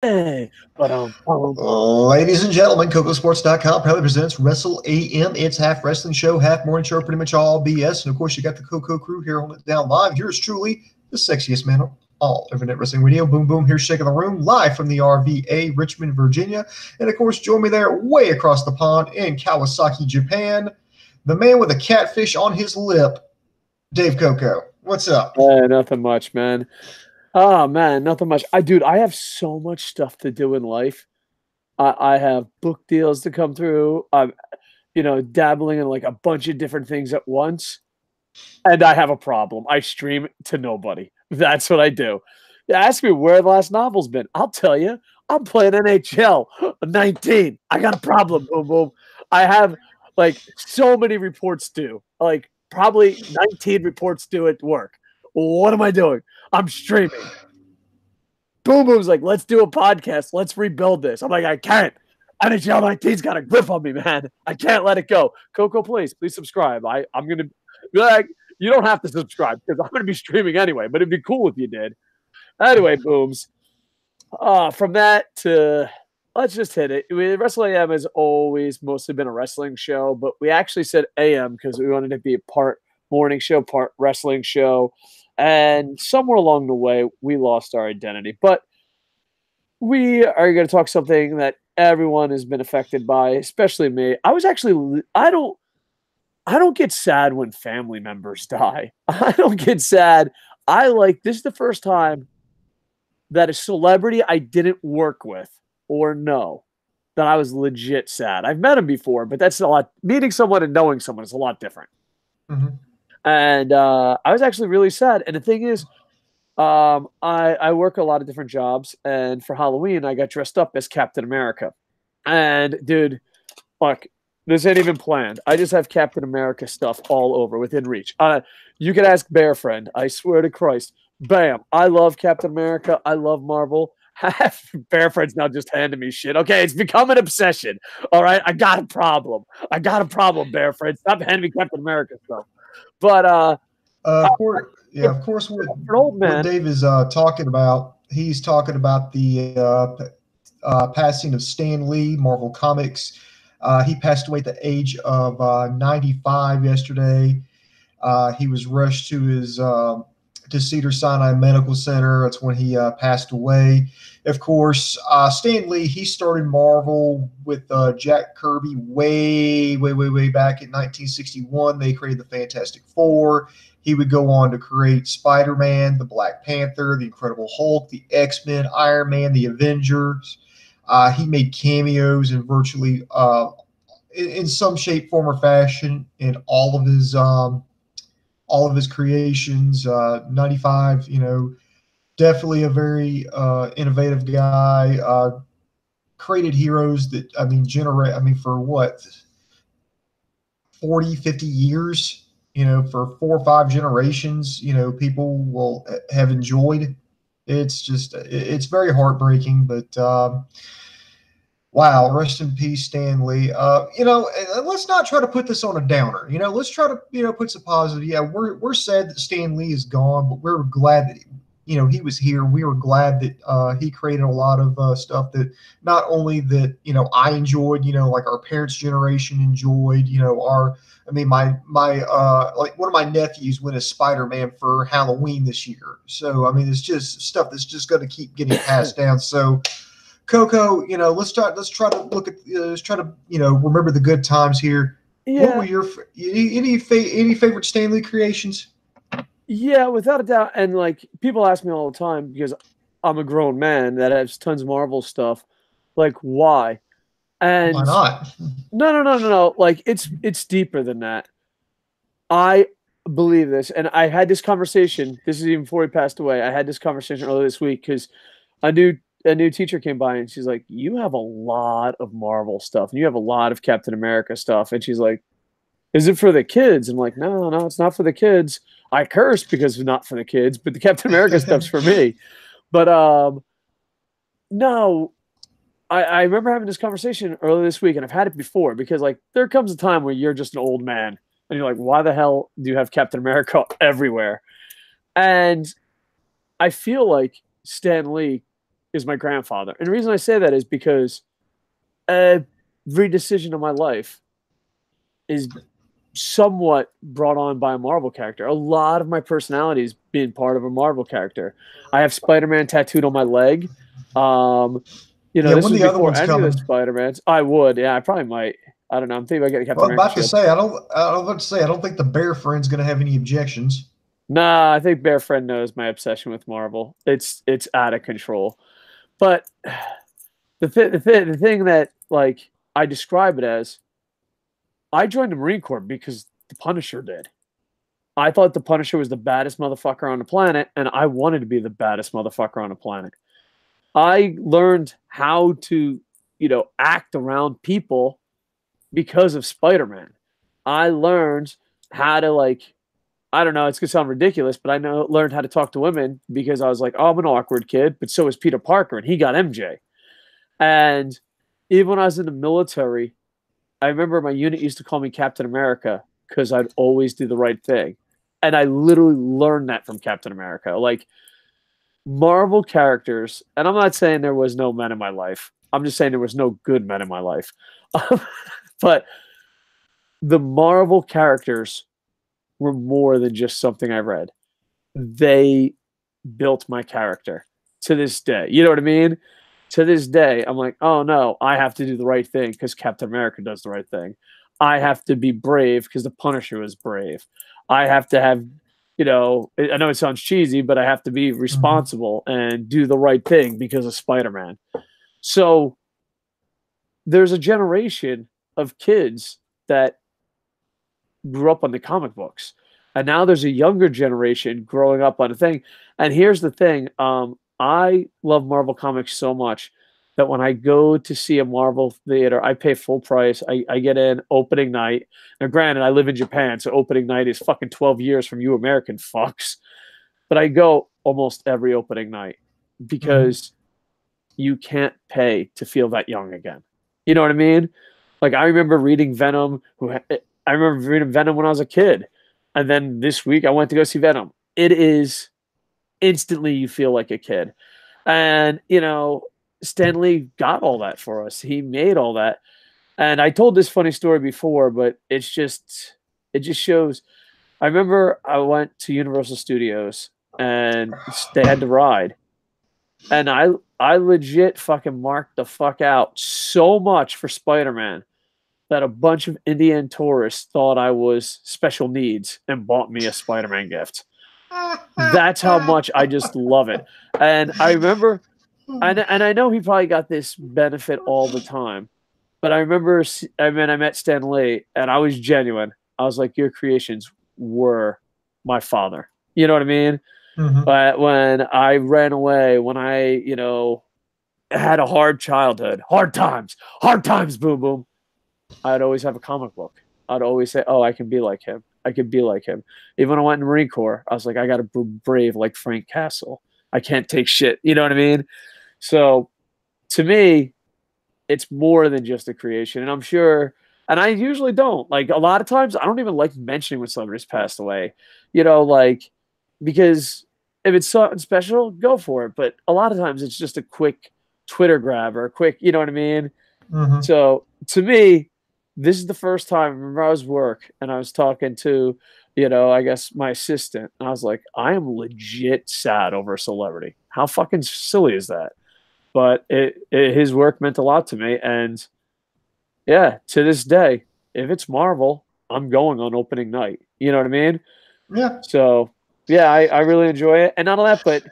Hey, Ladies and gentlemen, KocoSports.com proudly presents Wrestle AM. It's half wrestling show, half morning show, pretty much all BS. And of course, you got the Koco crew here holding it down live. Yours truly, the sexiest man of all Internet Wrestling Radio. Boom, boom, here shaking the room, live from the RVA, Richmond, Virginia. And of course, join me there way across the pond in Kawasaki, Japan. The man with a catfish on his lip, Dave Koco. What's up? nothing much, man. Oh man, nothing much. I have so much stuff to do in life. I have book deals to come through. I'm, dabbling in like a bunch of different things at once, and I have a problem. I stream to nobody. That's what I do. You ask me where the last novel's been. I'll tell you. I'm playing NHL 19. I got a problem. Boom, boom. I have like so many reports due. Like probably 19 reports due at work. What am I doing? I'm streaming. Boom Boom's like, let's do a podcast. Let's rebuild this. I'm like, I can't. NHL 19's got a grip on me, man. I can't let it go. Coco, please subscribe. I'm going to be like, you don't have to subscribe because I'm going to be streaming anyway, but it'd be cool if you did. Anyway, Booms. From that to, let's just hit it. Wrestle AM has always mostly been a wrestling show, but we actually said AM because we wanted it to be a part morning show, part wrestling show. And somewhere along the way, we lost our identity. But we are going to talk something that everyone has been affected by, especially me. I don't get sad when family members die. I don't get sad. This is the first time that a celebrity I didn't work with or know that I was legit sad. I've met him before, but that's a lot. Meeting someone and knowing someone is a lot different. Mm-hmm. And I was actually really sad. And the thing is, I work a lot of different jobs. And for Halloween, I got dressed up as Captain America. And, dude, look, this ain't even planned. I just have Captain America stuff all over within reach. You can ask Bear Friend. I swear to Christ. Bam. I love Captain America. I love Marvel. Bear Friend's now just handing me shit. Okay, it's become an obsession. All right, I got a problem. Bear Friend. Stop handing me Captain America stuff. But of course, what Dave is talking about, he's talking about the passing of Stan Lee, Marvel Comics. He passed away at the age of 95 yesterday. He was rushed to his to Cedars-Sinai Medical Center. That's when he passed away. Of course, Stan Lee, he started Marvel with Jack Kirby way back in 1961. They created the Fantastic Four. He would go on to create Spider-Man, the Black Panther, the Incredible Hulk, the X-Men, Iron Man, the Avengers. He made cameos in virtually in some shape, form, or fashion in all of his creations. 95, definitely a very innovative guy. Created heroes that, for what, 40, 50 years, for 4 or 5 generations, people will have enjoyed. It's very heartbreaking, but wow, rest in peace, Stan Lee. Let's not try to put this on a downer. Let's try to, put some positive. Yeah, we're sad that Stan Lee is gone, but we're glad that, he was here. We were glad that he created a lot of stuff that not only that, I enjoyed, like our parents' generation enjoyed, my like one of my nephews went as Spider-Man for Halloween this year. So, it's just stuff that's just going to keep getting passed down. So, Coco, let's try to look at, remember the good times here. Yeah. What were your any favorite Stan Lee creations? Yeah, without a doubt. And like people ask me all the time because I'm a grown man that has tons of Marvel stuff. Like, why? And why not? No. Like it's deeper than that. I believe this, and I had this conversation. This is even before he passed away. I had this conversation earlier this week because a new teacher came by and she's like, "You have a lot of Marvel stuff, and you have a lot of Captain America stuff." And she's like, "Is it for the kids?" I'm like, "No, it's not for the kids." I curse because it's not for the kids, but the Captain America stuff's for me. But no, I remember having this conversation earlier this week, and I've had it before because like there comes a time where you're just an old man and you're like, why the hell do you have Captain America everywhere? And I feel like Stan Lee is my grandfather. And the reason I say that is because every decision of my life is somewhat brought on by a Marvel character. A lot of my personality is being part of a Marvel character. I have Spider-Man tattooed on my leg. This was before any of the Spider-Mans. I would, yeah, I probably might. I don't know. I'm thinking about getting Captain America. Well, I don't think the Bear Friend's going to have any objections. Nah, I think Bear Friend knows my obsession with Marvel. It's out of control. But the thing that like I describe it as, I joined the Marine Corps because the Punisher did. I thought the Punisher was the baddest motherfucker on the planet, and I wanted to be the baddest motherfucker on the planet. I learned how to, act around people because of Spider-Man. I learned how to I don't know, it's gonna sound ridiculous, but learned how to talk to women because I was like, oh, I'm an awkward kid, but so is Peter Parker, and he got MJ. And even when I was in the military, I remember my unit used to call me Captain America because I'd always do the right thing. And I literally learned that from Captain America. Like Marvel characters, and I'm not saying there was no men in my life. I'm just saying there was no good men in my life. But the Marvel characters were more than just something I read. They built my character to this day. You know what I mean? To this day, I'm like, oh no, I have to do the right thing because Captain America does the right thing. I have to be brave because the Punisher was brave. I have to have, I know it sounds cheesy, but I have to be responsible and do the right thing because of Spider-Man. So there's a generation of kids that grew up on the comic books. And now there's a younger generation growing up on a thing. And here's the thing. I love Marvel Comics so much that when I go to see a Marvel theater, I pay full price. I get in opening night. Now, granted, I live in Japan, so opening night is fucking 12 years from you American fucks. But I go almost every opening night because you can't pay to feel that young again. You know what I mean? Like, I remember reading Venom. I remember reading Venom when I was a kid. And then this week, I went to go see Venom. It is instantly you feel like a kid. And, Stan Lee got all that for us. He made all that. And I told this funny story before, but it just shows. I remember I went to Universal Studios and they had the ride. And I legit fucking marked the fuck out so much for Spider-Man that a bunch of Indian tourists thought I was special needs and bought me a Spider-Man gift. That's how much I just love it. And I remember, and I know he probably got this benefit all the time, but I remember, I met Stan Lee and I was genuine. I was like, your creations were my father. You know what I mean? But when I ran away, when I, had a hard childhood, hard times, boom, boom, I'd always have a comic book. I'd always say, oh, I can be like him. I could be like him. Even when I went in the Marine Corps, I was like, I got to be brave like Frank Castle. I can't take shit. You know what I mean? So to me, it's more than just a creation. And I'm sure, and I usually don't. Like a lot of times, I don't even like mentioning when celebrities passed away. Because if it's something special, go for it. But a lot of times it's just a quick Twitter grab or a quick, you know what I mean? So to me, this is the first time I remember I was work and I was talking to, I guess my assistant. And I was like, I am legit sad over a celebrity. How fucking silly is that? But his work meant a lot to me. And yeah, to this day, if it's Marvel, I'm going on opening night. You know what I mean? Yeah. So yeah, I really enjoy it. And not only that, but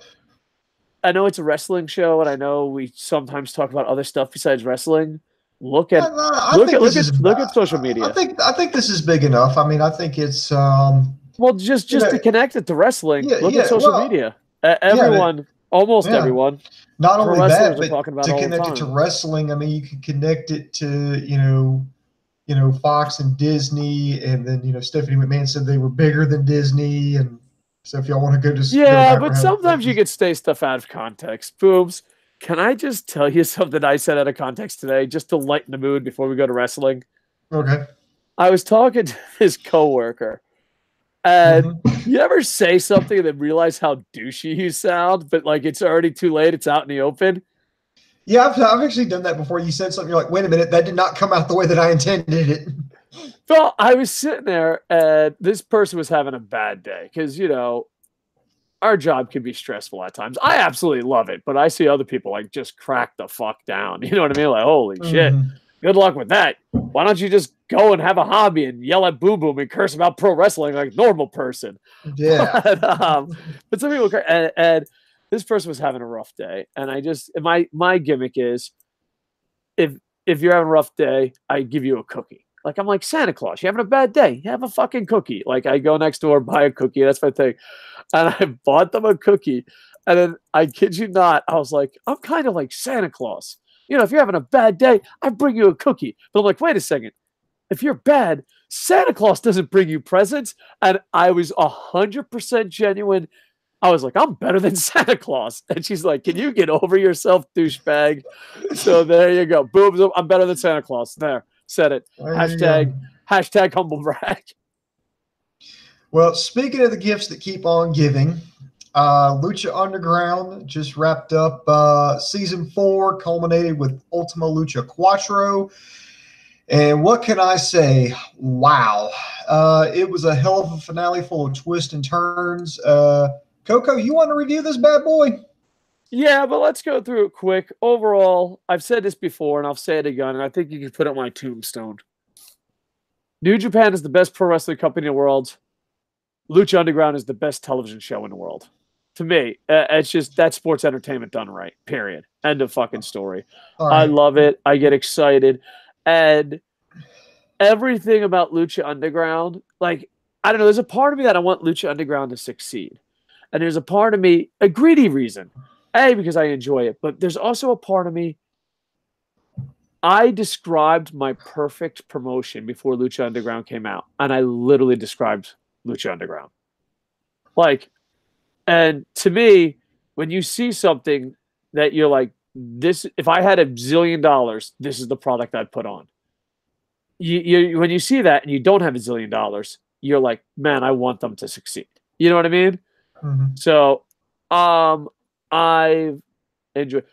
I know it's a wrestling show and I know we sometimes talk about other stuff besides wrestling. Look at social media. I think this is big enough. I mean, I think it's well, just to connect it to wrestling. Look at social media. Everyone, almost everyone. Not only that, but to connect it to wrestling. I mean, you can connect it to Fox and Disney, and then Stephanie McMahon said they were bigger than Disney, and so if y'all want to go to but sometimes you could stay stuff out of context. Booms. Can I just tell you something I said out of context today, just to lighten the mood before we go to wrestling? Okay. I was talking to his coworker, and you ever say something and then realize how douchey you sound, but like it's already too late, it's out in the open? Yeah, I've actually done that before. You said something, you're like, wait a minute, that did not come out the way that I intended it. Well, I was sitting there and this person was having a bad day because, our job can be stressful at times. I absolutely love it, but I see other people like just crack the fuck down. You know what I mean? Like, holy shit. Mm-hmm. Good luck with that. Why don't you just go and have a hobby and yell at Boom Boom and curse about pro wrestling like a normal person? Yeah. But some people, and this person was having a rough day. And my gimmick is if you're having a rough day, I give you a cookie. Like I'm like Santa Claus. You having a bad day? Have a fucking cookie. Like I go next door, buy a cookie. That's my thing. And I bought them a cookie. And then I kid you not, I was like, I'm kind of like Santa Claus. If you're having a bad day, I bring you a cookie. But I'm like, wait a second. If you're bad, Santa Claus doesn't bring you presents. And I was 100% genuine. I was like, I'm better than Santa Claus. And she's like, can you get over yourself, douchebag? So there you go. Boom. I'm better than Santa Claus. There. Said it. Hashtag humble brag. Well, speaking of the gifts that keep on giving, Lucha Underground just wrapped up season 4, culminated with Ultima Lucha Quattro. And what can I say? Wow. It was a hell of a finale full of twists and turns. Coco, you want to review this bad boy? Yeah, but let's go through it quick. Overall, I've said this before and I'll say it again, and I think you can put it on my tombstone. New Japan is the best pro wrestling company in the world. Lucha Underground is the best television show in the world. To me, it's just that sports entertainment done right. Period. End of fucking story. Right. I love it. I get excited. And everything about Lucha Underground, like, I don't know, there's a part of me that I want Lucha Underground to succeed. And there's a part of me, a greedy reason. A, because I enjoy it. But there's also a part of me, I described my perfect promotion before Lucha Underground came out. And I literally described Lucha Underground. Like, and to me, when you see something that you're like, this, if I had $1 zillion, this is the product I'd put on. When you see that and you don't have $1 zillion, you're like, man, I want them to succeed. You know what I mean? Mm-hmm. So, I've enjoyed.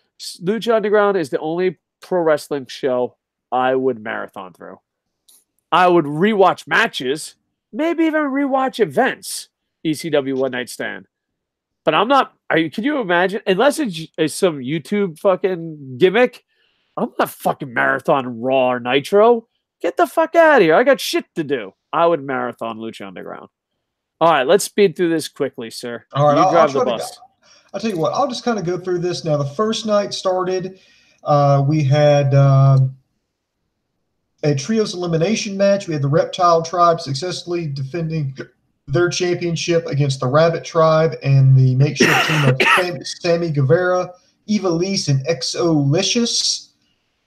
Lucha Underground is the only pro wrestling show I would marathon through. I would rewatch matches, maybe even rewatch events. ECW One Night Stand. But I'm not. Can you imagine? Unless it's some YouTube fucking gimmick, I'm not fucking marathon Raw or Nitro. Get the fuck out of here. I got shit to do. I would marathon Lucha Underground. All right, let's speed through this quickly, sir. All right, you drive the bus. I'll tell you what. I'll just kind of go through this now. The first night started. We had a trios elimination match. We had the Reptile Tribe successfully defending their championship against the Rabbit Tribe and the makeshift team of Sammy Guevara, Eva Lise, and Exolicious.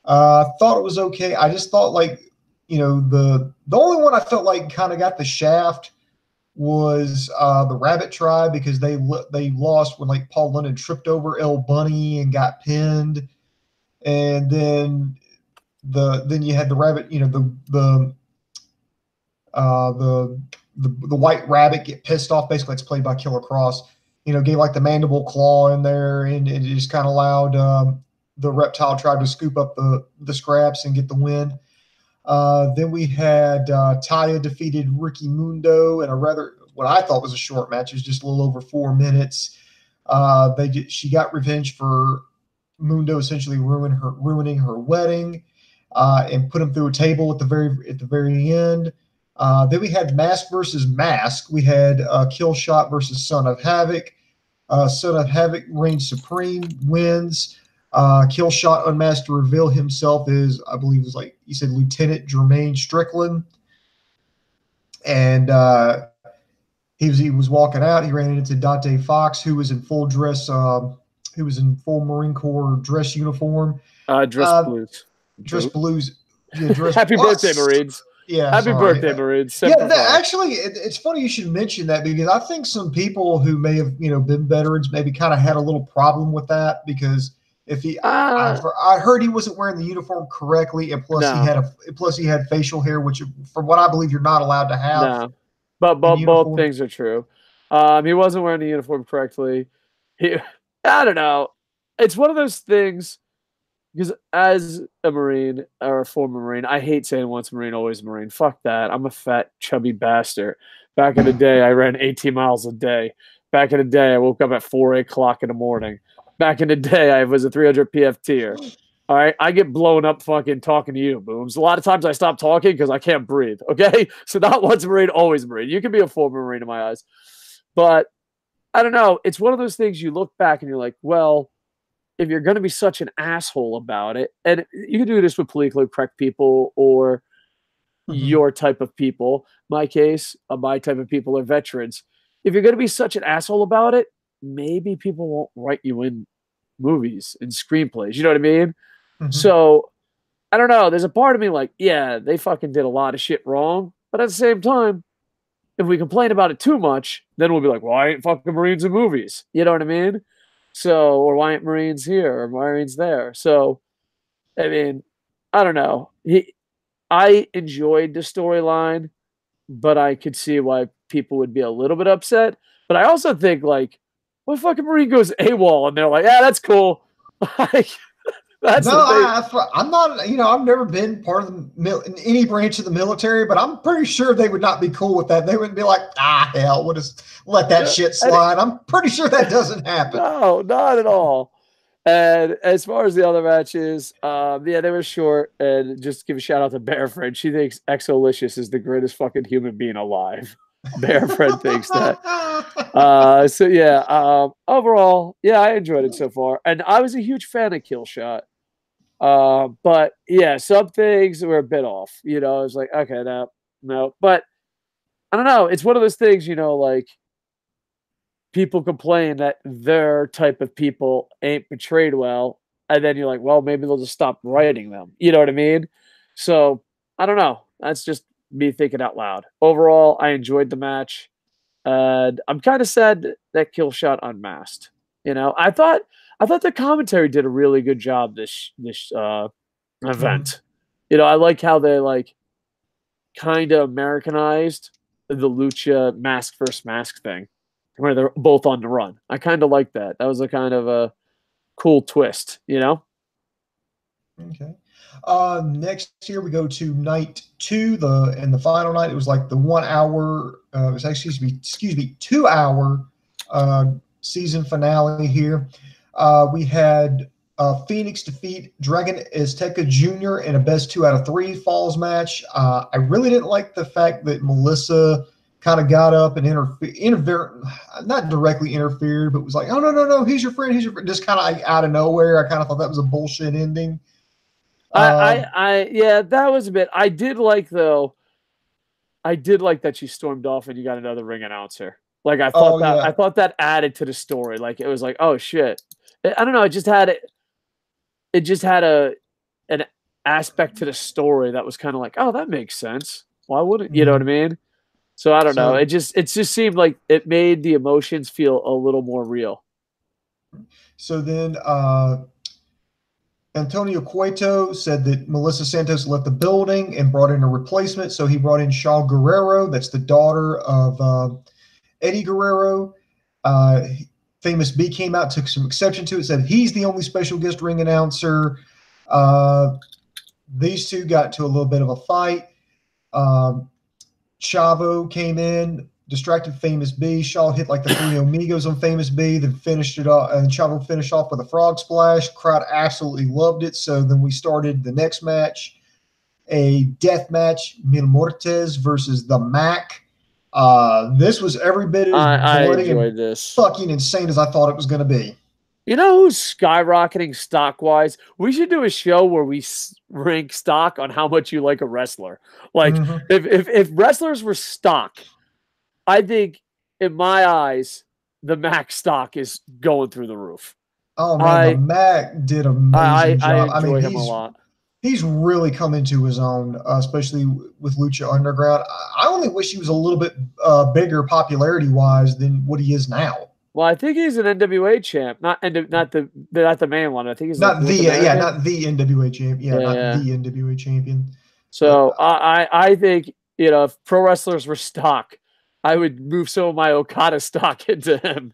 Thought it was okay. I just thought, like, the only one I felt like kind of got the shaft was the Rabbit Tribe, because they lost when, like, Paul London tripped over El Bunny and got pinned, and then you had the Rabbit, the White Rabbit get pissed off. Basically, it's played by Killer Cross. Gave like the mandible claw in there, and it just kind of allowed the Reptile Tribe to scoop up the scraps and get the win. Then we had Taya defeated Ricky Mundo in what I thought was a short match. It was just a little over 4 minutes. She got revenge for Mundo essentially ruining her wedding, and put him through a table at the very end. Then we had Mask versus Mask. We had Killshot versus Son of Havoc. Son of Havoc reigns supreme, wins. Killshot unmasked to reveal himself as, I believe it was, like you said, Lieutenant Jermaine Strickland. And he was walking out. He ran into Dante Fox, who was in full dress, who was in full Marine Corps dress uniform. Dress blues. Dress blues. Yeah, dress Happy birthday, Marines. Yeah, happy birthday, Marines. Actually, it's funny you should mention that, because I think some people who may have been veterans maybe kind of had a little problem with that, because I heard he wasn't wearing the uniform correctly, and plus he had facial hair, which, from what I believe, you're not allowed to have. No, but both things are true. He wasn't wearing the uniform correctly. I don't know. It's one of those things. because as a Marine or a former Marine, I hate saying once a Marine, always a Marine. Fuck that. I'm a fat, chubby bastard. Back in the day, I ran 18 miles a day. Back in the day, I woke up at 4 o'clock in the morning. Back in the day, I was a 300 PFTer. All right, I get blown up fucking talking to you, Booms. A lot of times I stop talking because I can't breathe. Okay, so not once a Marine, always a Marine. You can be a former Marine in my eyes, but I don't know. It's one of those things you look back and you're like, well, if you're going to be such an asshole about it, and you can do this with politically correct people or your type of people. My case, my type of people are veterans. If you're going to be such an asshole about it, maybe people won't write you in movies and screenplays. You know what I mean? So I don't know. There's a part of me like, yeah, they fucking did a lot of shit wrong. But at the same time, if we complain about it too much, then we'll be like, why ain't fucking Marines in movies? You know what I mean? So, or why ain't Marines here or Marines there? So, I mean, I don't know. I enjoyed the storyline, but I could see why people would be a little bit upset. But I also think, like, what fucking Marine goes AWOL and they're like, yeah, that's cool. Like, that's no, I'm not. You know, I've never been part of in any branch of the military, but I'm pretty sure they would not be cool with that. They wouldn't be like, hell, we'll just let that shit slide. I'm pretty sure that doesn't happen. No, not at all. And as far as the other matches, yeah, they were short. And just give a shout out to Bear Friend. She thinks Exolicious is the greatest fucking human being alive. Bear Friend thinks that. So yeah, overall, yeah, I enjoyed it so far, and I was a huge fan of Killshot. But yeah, some things were a bit off. You know, I was like, okay, no, but I don't know. It's one of those things, you know, like people complain that their type of people ain't portrayed well, and then you're like, well, maybe they'll just stop writing them. You know what I mean? So I don't know. That's just me thinking out loud. Overall, I enjoyed the match, and I'm kind of sad that Killshot unmasked. You know, I thought the commentary did a really good job this event. You know, I like how they like kind of Americanized the Lucha mask versus mask thing, where they're both on the run. I kind of like that. That was a kind of a cool twist, you know? Okay. Next year we go to night 2, the final night. It was like the 1 hour. It was actually excuse me 2 hour season finale here. We had Phoenix defeat Dragon Azteca Jr. in a best 2 out of 3 falls match. I really didn't like the fact that Melissa kind of got up and not directly interfered, but was like, oh, no, he's your friend. Just kind of out of nowhere. I kind of thought that was a bullshit ending. Yeah, that was a bit. I did like that she stormed off and you got another ring announcer. Like I thought that added to the story. Like it was like, oh shit. I don't know. It just had an aspect to the story that was kind of like, oh, that makes sense. Why wouldn't you know what I mean? So I don't know. It just seemed like it made the emotions feel a little more real. So then Antonio Cueto said that Melissa Santos left the building and brought in a replacement. So he brought in Shaw Guerrero. That's the daughter of Eddie Guerrero. Famous B came out, took some exception to it, said he's the only special guest ring announcer. These two got into a little bit of a fight. Chavo came in, distracted Famous B. Shaw hit like the Three Amigos on Famous B, then finished it off, and Chavo finished off with a frog splash. Crowd absolutely loved it. So then we started the next match, a death match, Mil Muertes versus the Mac. This was every bit as bloody and fucking insane as I thought it was going to be. You know who's skyrocketing stock-wise? We should do a show where we rank stock on how much you like a wrestler. Like, if wrestlers were stock, I think, in my eyes, the Mac stock is going through the roof. Oh, man, the Mac did an amazing job. I enjoy him a lot. He's really come into his own, especially with Lucha Underground. I only wish he was a little bit bigger popularity-wise than what he is now. Well, I think he's an NWA champ, not the main one. I think he's not the NWA champ. The NWA champion. So I think, you know, if pro wrestlers were stock, I would move some of my Okada stock into him.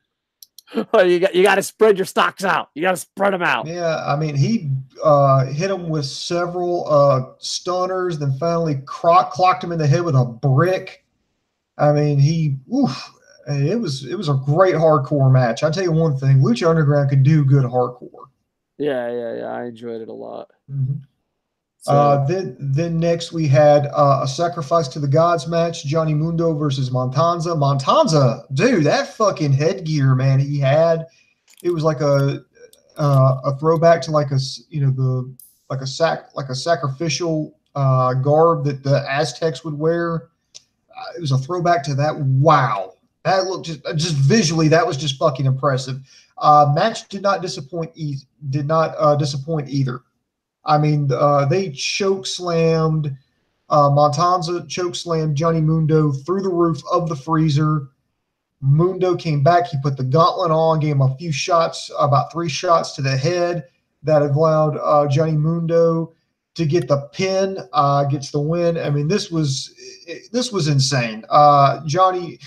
Well, you got to spread your stocks out. You got to spread them out. Yeah, I mean, he hit him with several stunners, then finally clocked him in the head with a brick. I mean, it was a great hardcore match. I tell you one thing, Lucha Underground could do good hardcore. Yeah. I enjoyed it a lot. Mm-hmm. So then next we had a Sacrifice to the Gods match, Johnny Mundo versus Montanza. Montanza, dude, that fucking headgear, man, he had, it was like a throwback to like a sacrificial garb that the Aztecs would wear. It was a throwback to that. Wow, that looked just visually, that was just fucking impressive. Match did not disappoint. Disappoint either. I mean, they choke slammed Montanza, choke slammed Johnny Mundo through the roof of the freezer. Mundo came back. He put the gauntlet on, gave him a few shots, about 3 shots to the head that allowed Johnny Mundo to get the pin, gets the win. I mean, this was insane. Johnny,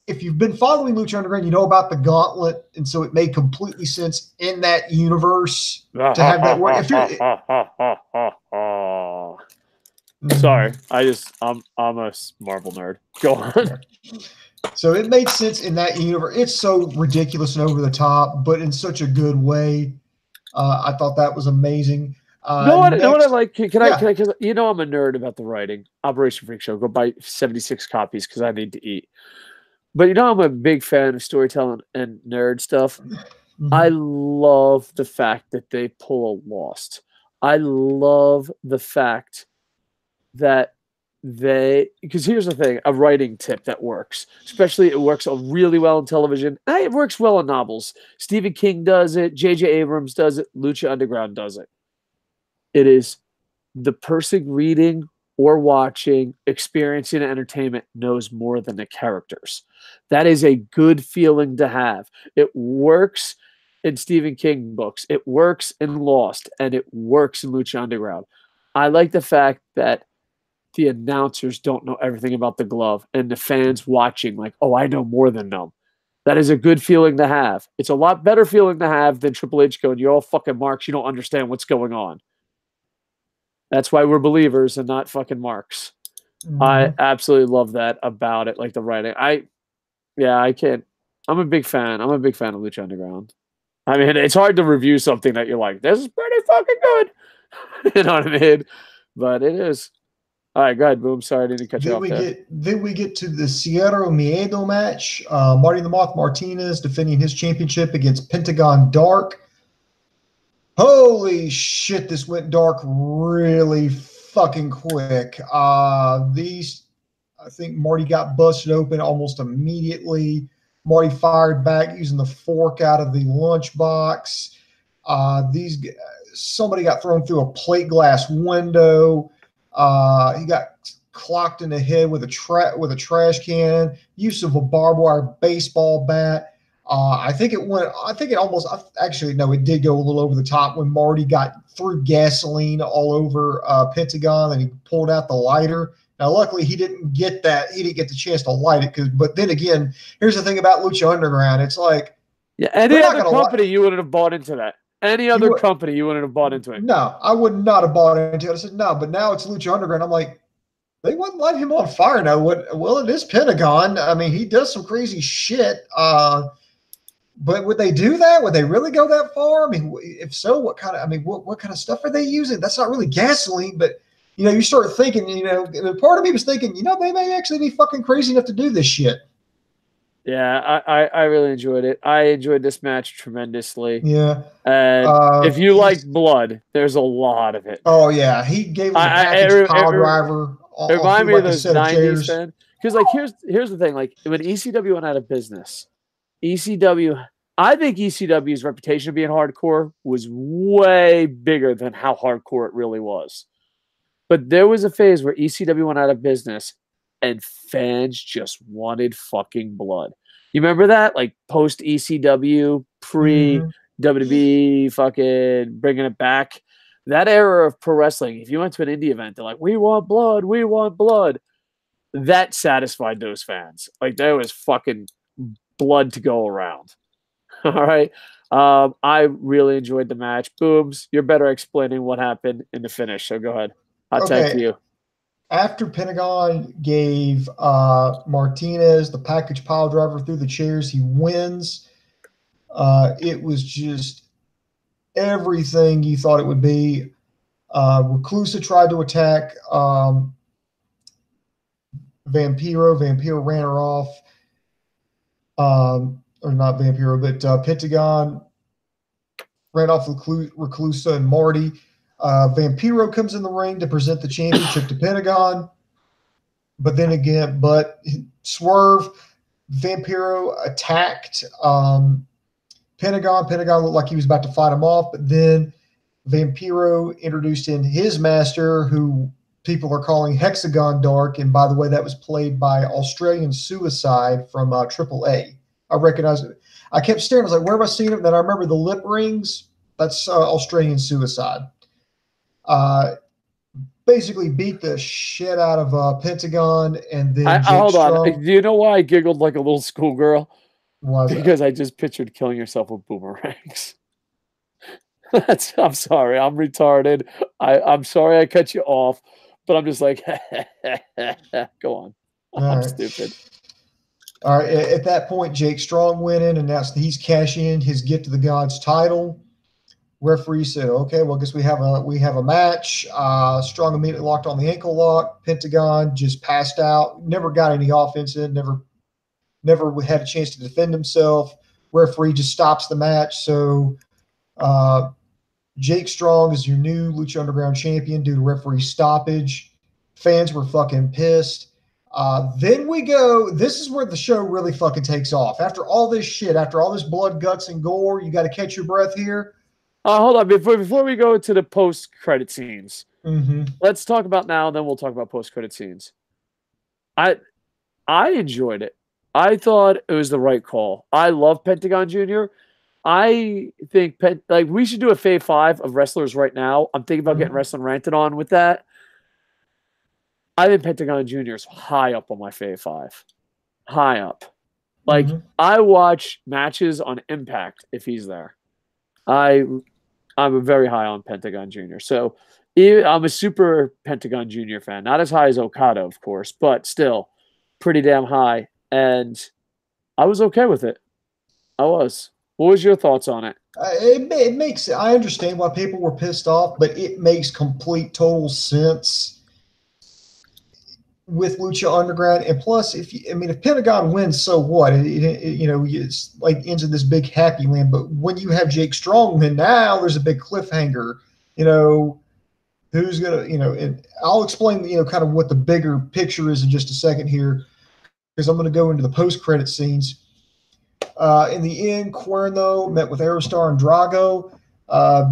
if you've been following Lucha Underground, you know about the gauntlet, and so it made completely sense in that universe to have that work. Sorry, I'm a Marvel nerd. Go on. So it made sense in that universe. It's so ridiculous and over the top, but in such a good way. I thought that was amazing. Know what I like? Can I? Cause you know I'm a nerd about the writing. Operation Freak Show. Go buy 76 copies because I need to eat. But you know I'm a big fan of storytelling and nerd stuff. Mm-hmm. I love the fact that they pull a Lost. I love the fact that because here's the thing, a writing tip that works, especially it works really well in television. It works well in novels. Stephen King does it. J.J. Abrams does it. Lucha Underground does it. It is the person reading or watching, experiencing entertainment knows more than the characters. That is a good feeling to have. It works in Stephen King books. It works in Lost, and it works in Lucha Underground. I like the fact that the announcers don't know everything about the glove, and the fans watching like, oh, I know more than them. That is a good feeling to have. It's a lot better feeling to have than Triple H going, you're all fucking marks. You don't understand what's going on. That's why we're believers and not fucking marks. Mm-hmm. I absolutely love that about it, like the writing. I can't. I'm a big fan. I'm a big fan of Lucha Underground. I mean, it's hard to review something that you're like, this is pretty fucking good. You know what I mean? But it is. All right, go ahead, Boom. Sorry, I didn't cut you off there. Then we get to the Cierro Miedo match. Marty the Moth Martinez defending his championship against Pentagon Dark. Holy shit, this went dark really fucking quick. I think Marty got busted open almost immediately. Marty fired back using the fork out of the lunchbox. Somebody got thrown through a plate glass window. He got clocked in the head with a trash can. Use of a barbed wire baseball bat. It did go a little over the top when Marty threw gasoline all over Pentagon, and he pulled out the lighter. Now, luckily, he didn't get that. He didn't get the chance to light it. But then again, here's the thing about Lucha Underground. It's like, any other company, you wouldn't have bought into that. Any other company, you wouldn't have bought into it. No, I would not have bought into it. I said, no, but now it's Lucha Underground. I'm like, they wouldn't light him on fire now. Well, it is Pentagon. I mean, he does some crazy shit. But would they do that? Would they really go that far? I mean, if so, what kind of stuff are they using? That's not really gasoline, but you start thinking, part of me was thinking, they may actually be fucking crazy enough to do this shit. Yeah, I really enjoyed it. I enjoyed this match tremendously. Yeah. And if you like blood, there's a lot of it. Oh, yeah. He gave us a package pile driver. It reminded me of those 90s, man. Because, here's the thing. Like, when ECW went out of business, I think ECW's reputation of being hardcore was way bigger than how hardcore it really was. But there was a phase where ECW went out of business and fans just wanted fucking blood. You remember that? Like post ECW, pre WWE, fucking bringing it back. That era of pro wrestling, if you went to an indie event, they're like, we want blood, we want blood. That satisfied those fans. Like there was fucking blood to go around. All right. I really enjoyed the match. Booms, you're better explaining what happened in the finish, so go ahead. Hot tag to you. After Pentagon gave Martinez the package pile driver through the chairs, he wins. It was just everything you thought it would be. Reclusa tried to attack Vampiro. Vampiro ran her off. Or not Vampiro, but Pentagon ran off Reclusa and Marty. Vampiro comes in the ring to present the championship to Pentagon. But then again, Swerve, Vampiro attacked Pentagon. Pentagon looked like he was about to fight him off, but then Vampiro introduced in his master, who people are calling Hexagon Dark. And by the way, that was played by Australian Suicide from AAA. I recognize it. I kept staring. I was like, where have I seen it? Then I remember the lip rings. That's Australian Suicide. Basically beat the shit out of Pentagon, and then hold on. Do you know why I giggled like a little schoolgirl? Why is because that? I just pictured killing yourself with boomerangs. I'm sorry. I'm retarded. I'm sorry I cut you off, but I'm just like, go on. I'm stupid. All right. At that point, Jake Strong went in and announced that he's cashing in his Gift of the Gods title. Referee said, "Okay, well, I guess we have a match." Strong immediately locked on the ankle lock. Pentagon just passed out. Never got any offense in. Never had a chance to defend himself. Referee just stops the match. So Jake Strong is your new Lucha Underground champion due to referee stoppage. Fans were fucking pissed. Then we go. This is where the show really fucking takes off. After all this shit, after all this blood, guts, and gore, you got to catch your breath here. Hold on. Before we go to the post-credit scenes, mm-hmm. Let's talk about now, then we'll talk about post-credit scenes. I enjoyed it. I thought it was the right call. I love Pentagon Jr. I think we should do a Fave 5 of wrestlers right now. I'm thinking about getting Wrestling Ranted on with that. I think Pentagon Jr. is high up on my Fave 5. High up. I watch matches on Impact if he's there. I'm very high on Pentagon Jr. So I'm a super Pentagon Jr. fan. Not as high as Okada, of course, but still pretty damn high. And I was okay with it. I was. What was your thoughts on it? It makes. I understand why people were pissed off, but it makes complete total sense with Lucha Underground. And plus, if Pentagon wins, so what? It's like into this big happy land. But when you have Jake Strong win, now there's a big cliffhanger. Who's gonna? And I'll explain. Kind of what the bigger picture is in just a second here, because I'm going to go into the post-credit scenes. In the end, Cuerno met with Aerostar and Drago.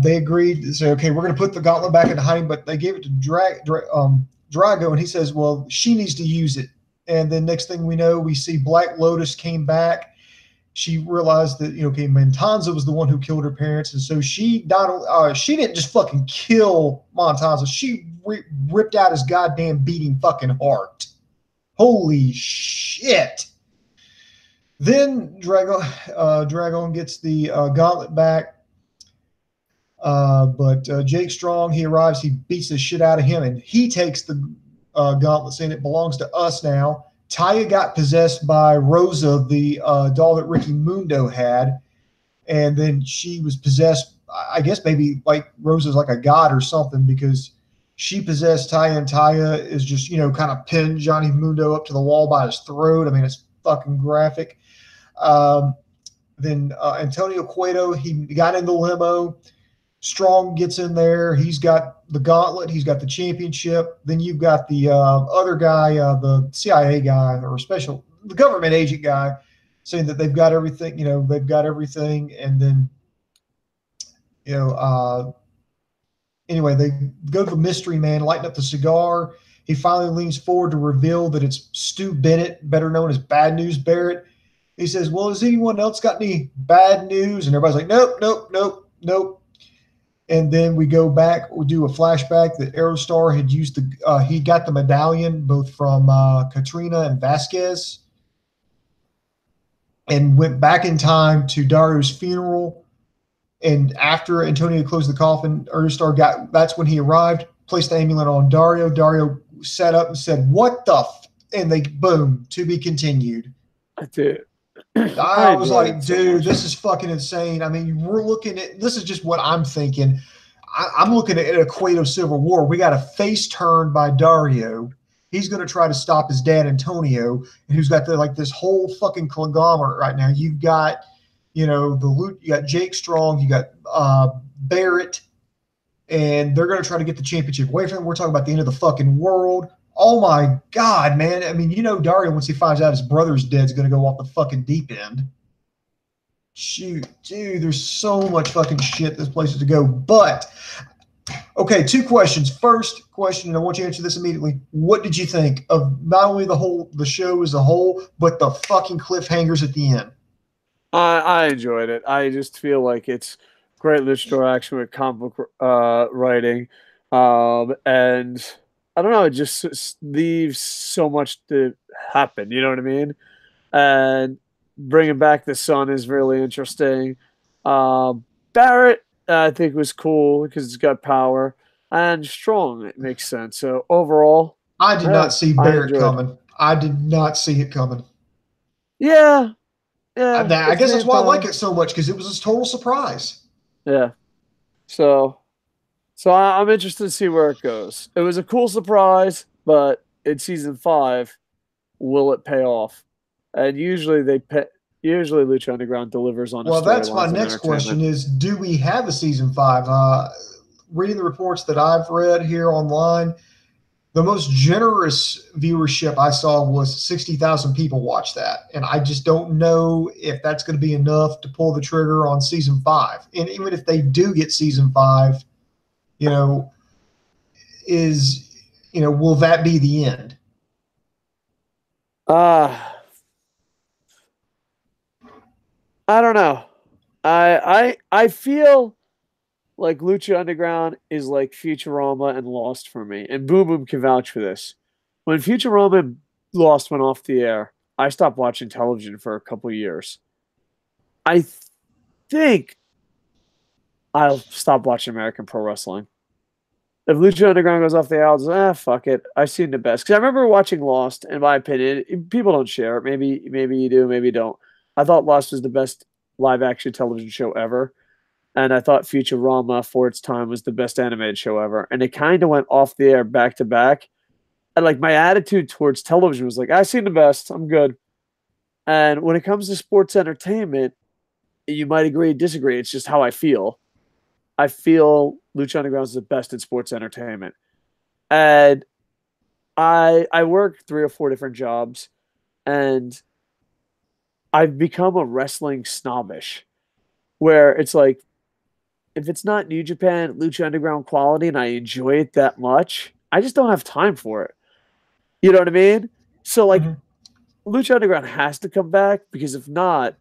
They agreed to say, okay, we're going to put the gauntlet back into hiding, but they gave it to Drago, and he says, well, she needs to use it. And then next thing we know, we see Black Lotus came back. She realized that, Montanza was the one who killed her parents, and so she died. She didn't just fucking kill Montanza. She ripped out his goddamn beating fucking heart. Holy shit. Then Dragon gets the gauntlet back. But Jake Strong, he arrives, he beats the shit out of him, and he takes the gauntlet, saying it belongs to us now. Taya got possessed by Rosa, the doll that Ricky Mundo had, and then she was possessed, I guess maybe like Rosa's like a god or something, because she possessed Taya, and Taya is just, kind of pinned Johnny Mundo up to the wall by his throat. I mean, it's fucking graphic. Then Antonio Cueto, he got in the limo. Strong gets in there. He's got the gauntlet. He's got the championship. Then you've got the other guy, the CIA guy or the government agent guy, saying that they've got everything. They've got everything. And then, anyway, they go to the mystery man, lighten up the cigar. He finally leans forward to reveal that it's Stu Bennett, better known as Bad News Barrett. He says, well, has anyone else got any bad news? And everybody's like, nope. And then we go back, we do a flashback that Aerostar had used he got the medallion both from Katrina and Vasquez, and went back in time to Dario's funeral And after Antonio closed the coffin, Earnstar that's when he arrived, placed the amulet on Dario. Dario sat up and said, "What the and they, boom, to be continued." Dude, I was like, so dude, much. this is fucking insane. I mean, we're looking at, this is just what I'm thinking. I'm looking at a Cueto Civil War. We got a face turn by Dario. He's going to try to stop his dad, Antonio, who's got this whole fucking conglomerate right now. You've got, you got Jake Strong, you got Barrett, and they're going to try to get the championship away from him. We're talking about the end of the fucking world. Oh my God, man. I mean, Dario, once he finds out his brother's dead, is going to go off the fucking deep end. Shoot, dude, there's so much fucking shit this place is to go. But, okay, 2 questions. First question, and I want you to answer this immediately. What did you think of not only the show as a whole, but the fucking cliffhangers at the end? I enjoyed it. I just feel like it's great luchador action with comic book writing. And I don't know, it just leaves so much to happen, you know what I mean? And bringing back the son is really interesting. Barrett, I think, was cool because it's got power, and Strong, it makes sense. So overall, I did not see I Barrett enjoyed. coming. I did not see it coming. Yeah, I guess that's why I like it so much, because it was a total surprise. Yeah. So I'm interested to see where it goes. It was a cool surprise, but in season 5, will it pay off? And usually usually Lucha Underground delivers on. Well, that's my next question: is do we have a season 5? Reading the reports that I've read here online, the most generous viewership I saw was 60,000 people watch that. And I just don't know if that's going to be enough to pull the trigger on season 5. And even if they do get season 5, will that be the end? I don't know. I feel like Lucha Underground is like Futurama and Lost for me. And Boom Boom can vouch for this. When Futurama and Lost went off the air, I stopped watching television for a couple years. I think I'll stop watching American Pro Wrestling. If Lucha Underground goes off the air, I'll just, fuck it. I've seen the best. Because I remember watching Lost, in my opinion, people don't share it. Maybe you do, maybe you don't. I thought Lost was the best live-action television show ever. And I thought Futurama, for its time, was the best animated show ever. And it kind of went off the air back to back. And like my attitude towards television was like, I've seen the best. I'm good. And when it comes to sports entertainment, you might agree, disagree. It's just how I feel. I feel Lucha Underground is the best in sports entertainment. And I work 3 or 4 different jobs, and I've become a wrestling snobbish, where it's like, if it's not New Japan, Lucha Underground quality, and I enjoy it that much, I just don't have time for it. You know what I mean? So like, Lucha Underground has to come back, because if not,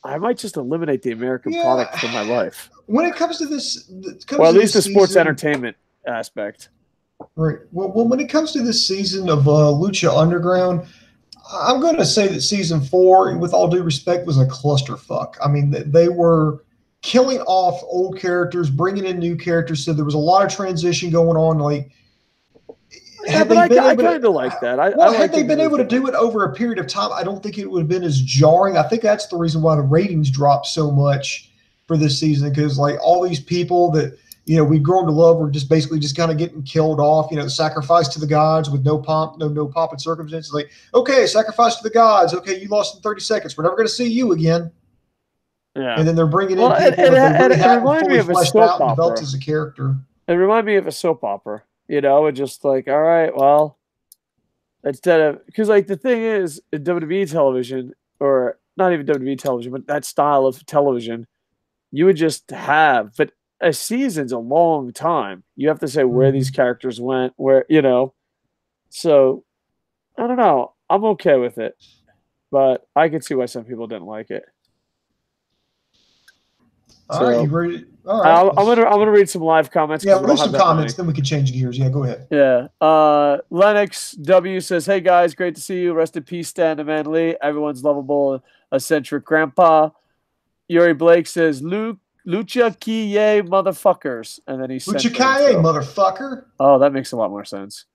I might just eliminate the American product from my life. When it comes to this, or at least the sports entertainment aspect. Right. Well, when it comes to this season of Lucha Underground, I'm going to say that season 4, with all due respect, was a clusterfuck. I mean, they were killing off old characters, bringing in new characters, so there was a lot of transition going on. Like, I kind of like that. Had they been able to do it over a period of time, I don't think it would have been as jarring. I think that's the reason why the ratings dropped so much for this season, because like all these people that we've grown to love were just basically just kind of getting killed off. Sacrifice to the gods with no pomp, no pomp and circumstances. Like, okay, sacrifice to the gods. Okay, you lost in 30 seconds. We're never going to see you again. Yeah. And then they're bringing in people that they really haven't fully fleshed out and developed as a character. It reminded me of a soap opera. It's just like, all right, well, instead of, because like the thing is, in WWE television, or not even WWE television, but that style of television, you would just have, but a season's a long time. You have to say where these characters went, where, so I don't know. I'm okay with it, but I can see why some people didn't like it. All right, you ready? All right. I'm gonna read some live comments. Yeah, read some comments, then we can change gears. Yeah, go ahead. Yeah. Lennox W says, "Hey guys, great to see you. Rest in peace, Stan and Man Lee. Everyone's lovable, eccentric grandpa." Yuri Blake says, Lucha Kiye motherfuckers. And then he sent Lucha Kaye, motherfucker. Oh, that makes a lot more sense.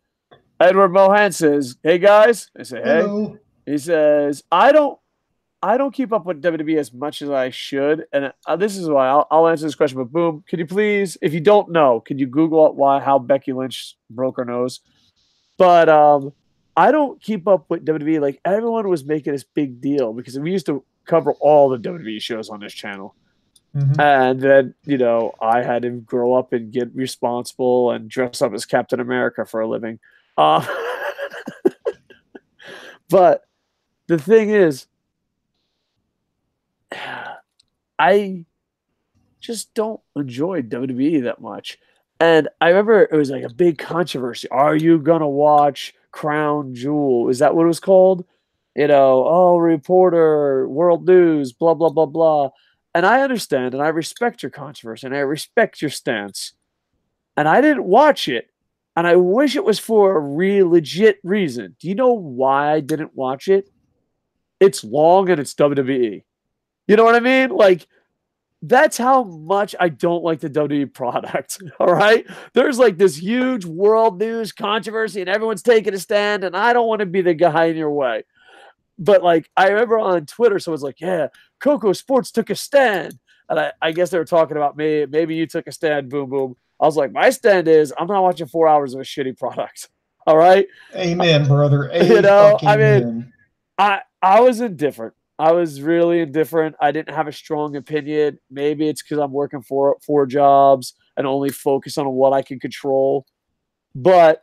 Edward Mohan says, "Hey guys." I say, "Hey." Hello. He says, I don't keep up with WWE as much as I should, and this is why I'll answer this question. But Boom, can you please, if you don't know, can you Google up how Becky Lynch broke her nose? But I don't keep up with WWE. Like, everyone was making this big deal because we used to cover all the WWE shows on this channel. Mm-hmm. And then, I had to grow up and get responsible and dress up as Captain America for a living. But the thing is, I just don't enjoy WWE that much. And I remember it was like a big controversy. Are you going to watch Crown Jewel? Is that what it was called? Reporter, World News, blah, blah, blah, blah. And I understand and I respect your controversy and I respect your stance. And I didn't watch it. And I wish it was for a real legit reason. Do you know why I didn't watch it? It's long and it's WWE. You know what I mean? Like, that's how much I don't like the WWE product. All right. There's like this huge world news controversy and everyone's taking a stand. And I don't want to be the guy in your way. But like, I remember on Twitter, someone's like, yeah, KocoSports took a stand. And I guess they were talking about me. Maybe you took a stand, Boom Boom. I was like, my stand is I'm not watching 4 hours of a shitty product. All right. Amen, brother. Amen. I was indifferent. I was really indifferent. I didn't have a strong opinion. Maybe it's because I'm working four jobs and only focus on what I can control. But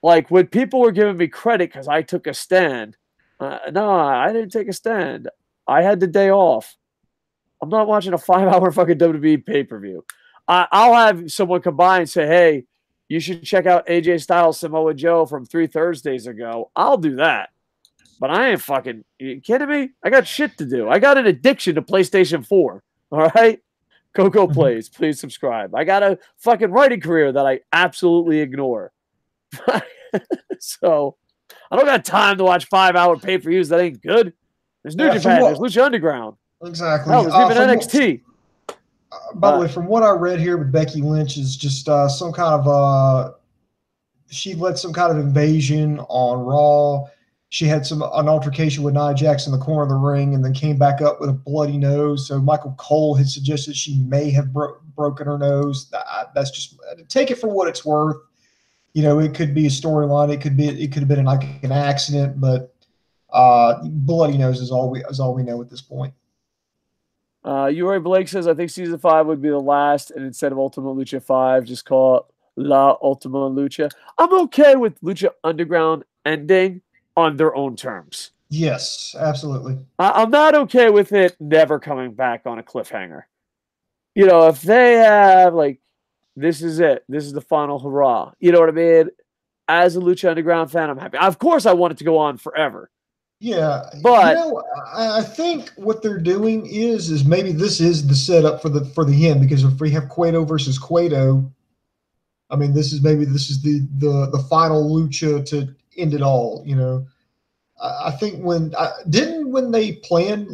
like, when people were giving me credit because I took a stand, no, I didn't take a stand. I had the day off. I'm not watching a 5-hour fucking WWE pay-per-view. I'll have someone come by and say, hey, you should check out AJ Styles Samoa Joe from 3 Thursdays ago. I'll do that. But I ain't fucking, you kidding me? I got shit to do. I got an addiction to PlayStation 4. All right? Coco Plays. Please subscribe. I got a fucking writing career that I absolutely ignore. So I don't got time to watch 5-hour pay-per-views that ain't good. There's New Japan. There's Lucha Underground. Exactly. Hell, there's even NXT. By the way, from what I read here with Becky Lynch is just some kind of she led some kind of invasion on Raw. She had an altercation with Nia Jax in the corner of the ring and then came back up with a bloody nose. So Michael Cole had suggested she may have broken her nose. That's just, take it for what it's worth. It could be a storyline. It could have been like an accident, but bloody nose is all we know at this point. Uri Blake says, I think season 5 would be the last, and instead of Ultima Lucha 5, just call it La Ultima Lucha. I'm okay with Lucha Underground ending on their own terms. Yes, absolutely. I'm not okay with it never coming back on a cliffhanger. If they have, like, this is it. This is the final hurrah. You know what I mean? As a Lucha Underground fan, I'm happy. Of course, I want it to go on forever. Yeah, but I think what they're doing is maybe this is the setup for the end, because if we have Cueto versus Cueto, I mean, this is the final Lucha to end it all. I think when they planned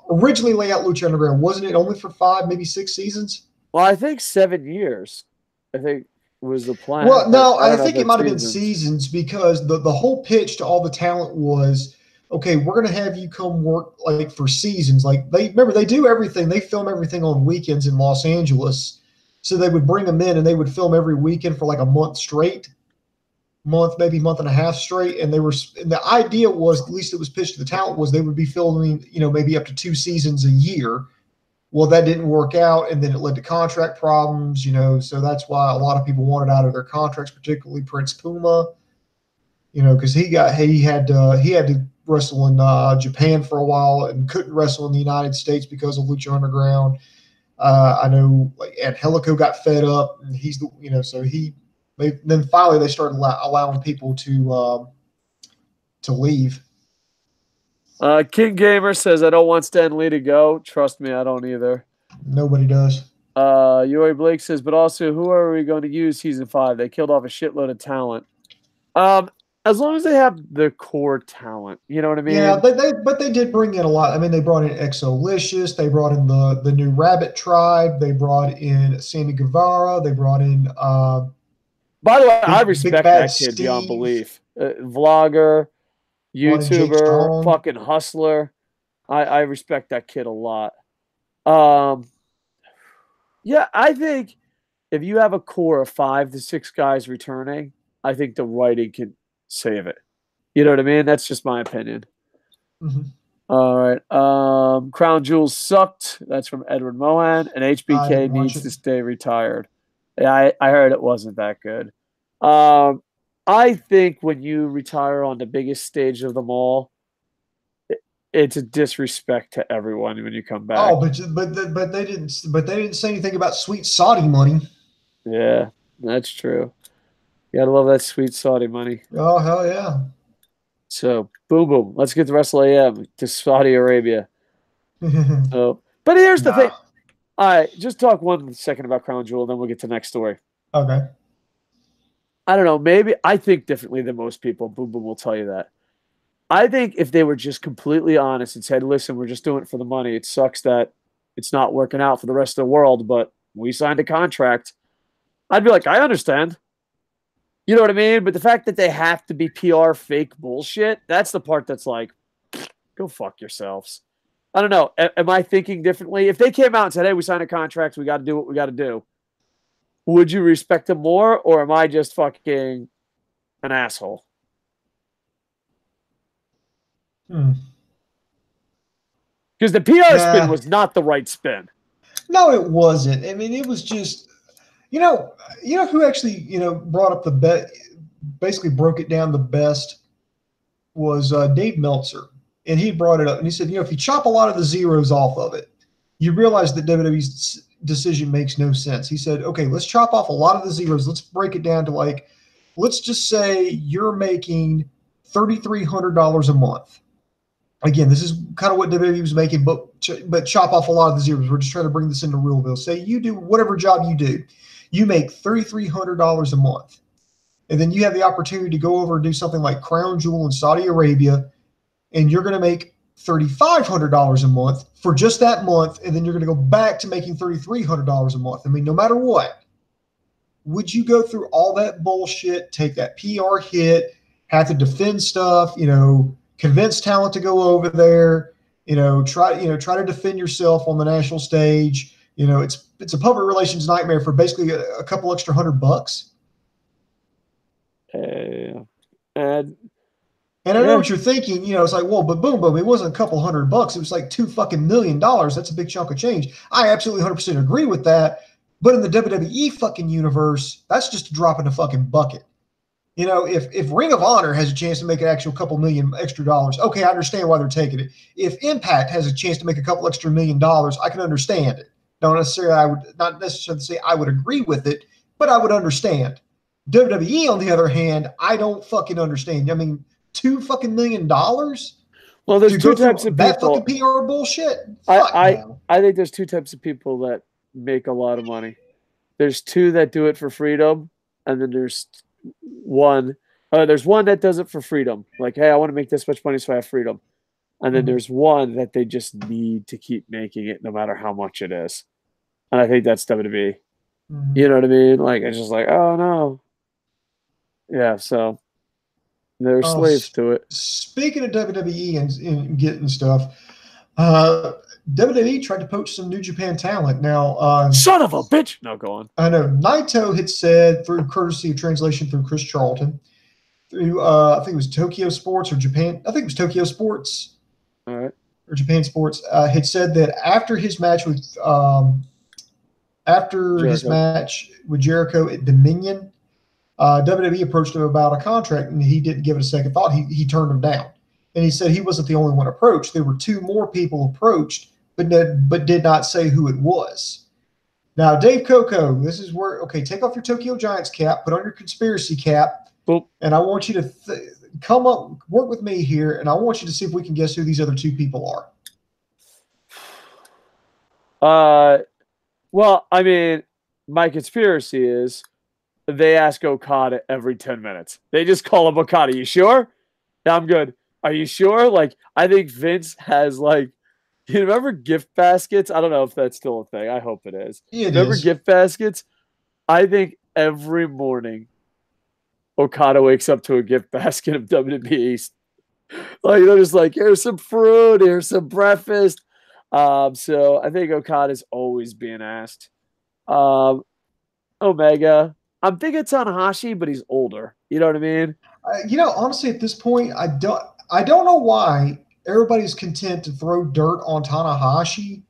originally lay out Lucha Underground, wasn't it only for 5, maybe 6 seasons? Well, I think 7 years. I think was the plan. Well, no, I think it might have been seasons, because the whole pitch to all the talent was, okay, we're going to have you come work like for seasons. Like, they do everything. They film everything on weekends in Los Angeles. So they would bring them in and they would film every weekend for like a month straight, maybe month and a half straight. And the idea was, at least it was pitched to the talent, was they would be filming, maybe up to 2 seasons a year. Well, that didn't work out, and then it led to contract problems, so that's why a lot of people wanted out of their contracts, particularly Prince Puma, because he had to wrestle in Japan for a while and couldn't wrestle in the United States because of Lucha Underground. I know, like, Angelico got fed up, and he's then finally they started allowing people to leave. King Gamer says, I don't want Stan Lee to go. Trust me, I don't either. Nobody does. Yuri Blake says, but also, who are we going to use season 5? They killed off a shitload of talent. as long as they have the core talent, you know what I mean? Yeah, but they did bring in a lot. I mean, they brought in Exolicious, they brought in the new Rabbit Tribe, they brought in Sammy Guevara, they brought in By the way, I Big respect Bad that kid beyond Steve, belief. Vlogger, brought in Jake YouTuber, Strong. fucking hustler. I respect that kid a lot. Um, yeah, I think if you have a core of 5 to 6 guys returning, I think the writing can save it. You know what I mean? That's just my opinion. Mm-hmm. All right. Crown Jewels sucked. That's from Edward Mohan. And I HBK didn't watch needs it. to stay retired. Yeah, I heard it wasn't that good. I think when you retire on the biggest stage of them all, it's a disrespect to everyone when you come back. Oh, but they didn't say anything about sweet Saudi money. Yeah, that's true. You gotta love that sweet Saudi money. Oh hell yeah. So, boom, boom. Let's get the Wrestle AM to Saudi Arabia. So, but here's the thing. Nah. All right, just talk 1 second about Crown Jewel, then we'll get to the next story. Okay. I don't know. Maybe I think differently than most people. Boom Boom will tell you that. I think if they were just completely honest and said, listen, we're just doing it for the money. It sucks that it's not working out for the rest of the world, but we signed a contract. I'd be like, I understand. You know what I mean? But the fact that they have to be PR fake bullshit, that's the part that's like, go fuck yourselves. I don't know. Am I thinking differently? If they came out and said, hey, we signed a contract, we got to do what we got to do, would you respect them more, or am I just fucking an asshole? Because the PR spin Nah. was not the right spin. No, it wasn't. I mean, it was just you know who actually, brought up the bet basically broke it down the best was Dave Meltzer. And he brought it up and he said, if you chop a lot of the zeros off of it, you realize that WWE's decision makes no sense. He said, okay, let's chop off a lot of the zeros. Let's break it down to let's just say you're making $3,300 a month. Again, this is kind of what WWE was making, but chop off a lot of the zeros. We're just trying to bring this into Realville. Say you do whatever job you do, you make $3,300 a month, and then you have the opportunity to go over and do something like Crown Jewel in Saudi Arabia, and you're going to make $3,500 a month for just that month, and then you're going to go back to making $3,300 a month. I mean, no matter what, would you go through all that bullshit, take that PR hit, have to defend stuff, convince talent to go over there, try to defend yourself on the national stage. It's a public relations nightmare for basically a couple extra $100. And I know what you're thinking, it's like, well, but boom, boom, it wasn't a couple $100. It was like $2 million. That's a big chunk of change. I absolutely 100% agree with that. But in the WWE fucking universe, that's just a drop in the fucking bucket. If Ring of Honor has a chance to make an actual couple million extra dollars, okay, I understand why they're taking it. If Impact has a chance to make a couple extra $1 million, I can understand it. Not necessarily say I would agree with it, but I would understand. WWE, on the other hand, I don't fucking understand. I mean, $2 million. Well, there's two types of that people. Fucking PR bullshit. I think there's two types of people that make a lot of money. There's two that do it for freedom, and then there's one that does it for freedom. Like, hey, I want to make this much money so I have freedom. And then there's one that they just need to keep making it no matter how much it is. And I think that's WWE. Mm-hmm. You know what I mean? Like, it's just like, oh no. Yeah, so they're slaves to it. Speaking of WWE and getting stuff, WWE tried to poach some New Japan talent. Now, son of a bitch. No, go on. I know Naito had said, through courtesy of translation through Chris Charlton, through I think it was Tokyo Sports or Japan. I think it was Tokyo Sports. All right. Or Japan Sports had said that after his match with Jericho at Dominion, WWE approached him about a contract, and he didn't give it a second thought. He turned him down, and he said he wasn't the only one approached. There were 2 more people approached, but did not say who it was. Now, Dave Koco, this is where take off your Tokyo Giants cap, put on your conspiracy cap, and I want you to come up, work with me here, and I want you to see if we can guess who these other 2 people are. Well, I mean, my conspiracy is they ask Okada every 10 minutes. They just call him Okada. You sure? Yeah, I'm good. Are you sure? Like, I think Vince has, like, you remember gift baskets? I don't know if that's still a thing. I hope it is. Yeah, it Remember is. gift baskets? I think every morning Okada wakes up to a gift basket of WWE. Like, they're just like, here's some fruit, here's some breakfast. So I think Okada's always being asked. Omega. I'm thinking Tanahashi, but he's older. You know what I mean? Honestly, at this point, I don't know why everybody's content to throw dirt on Tanahashi.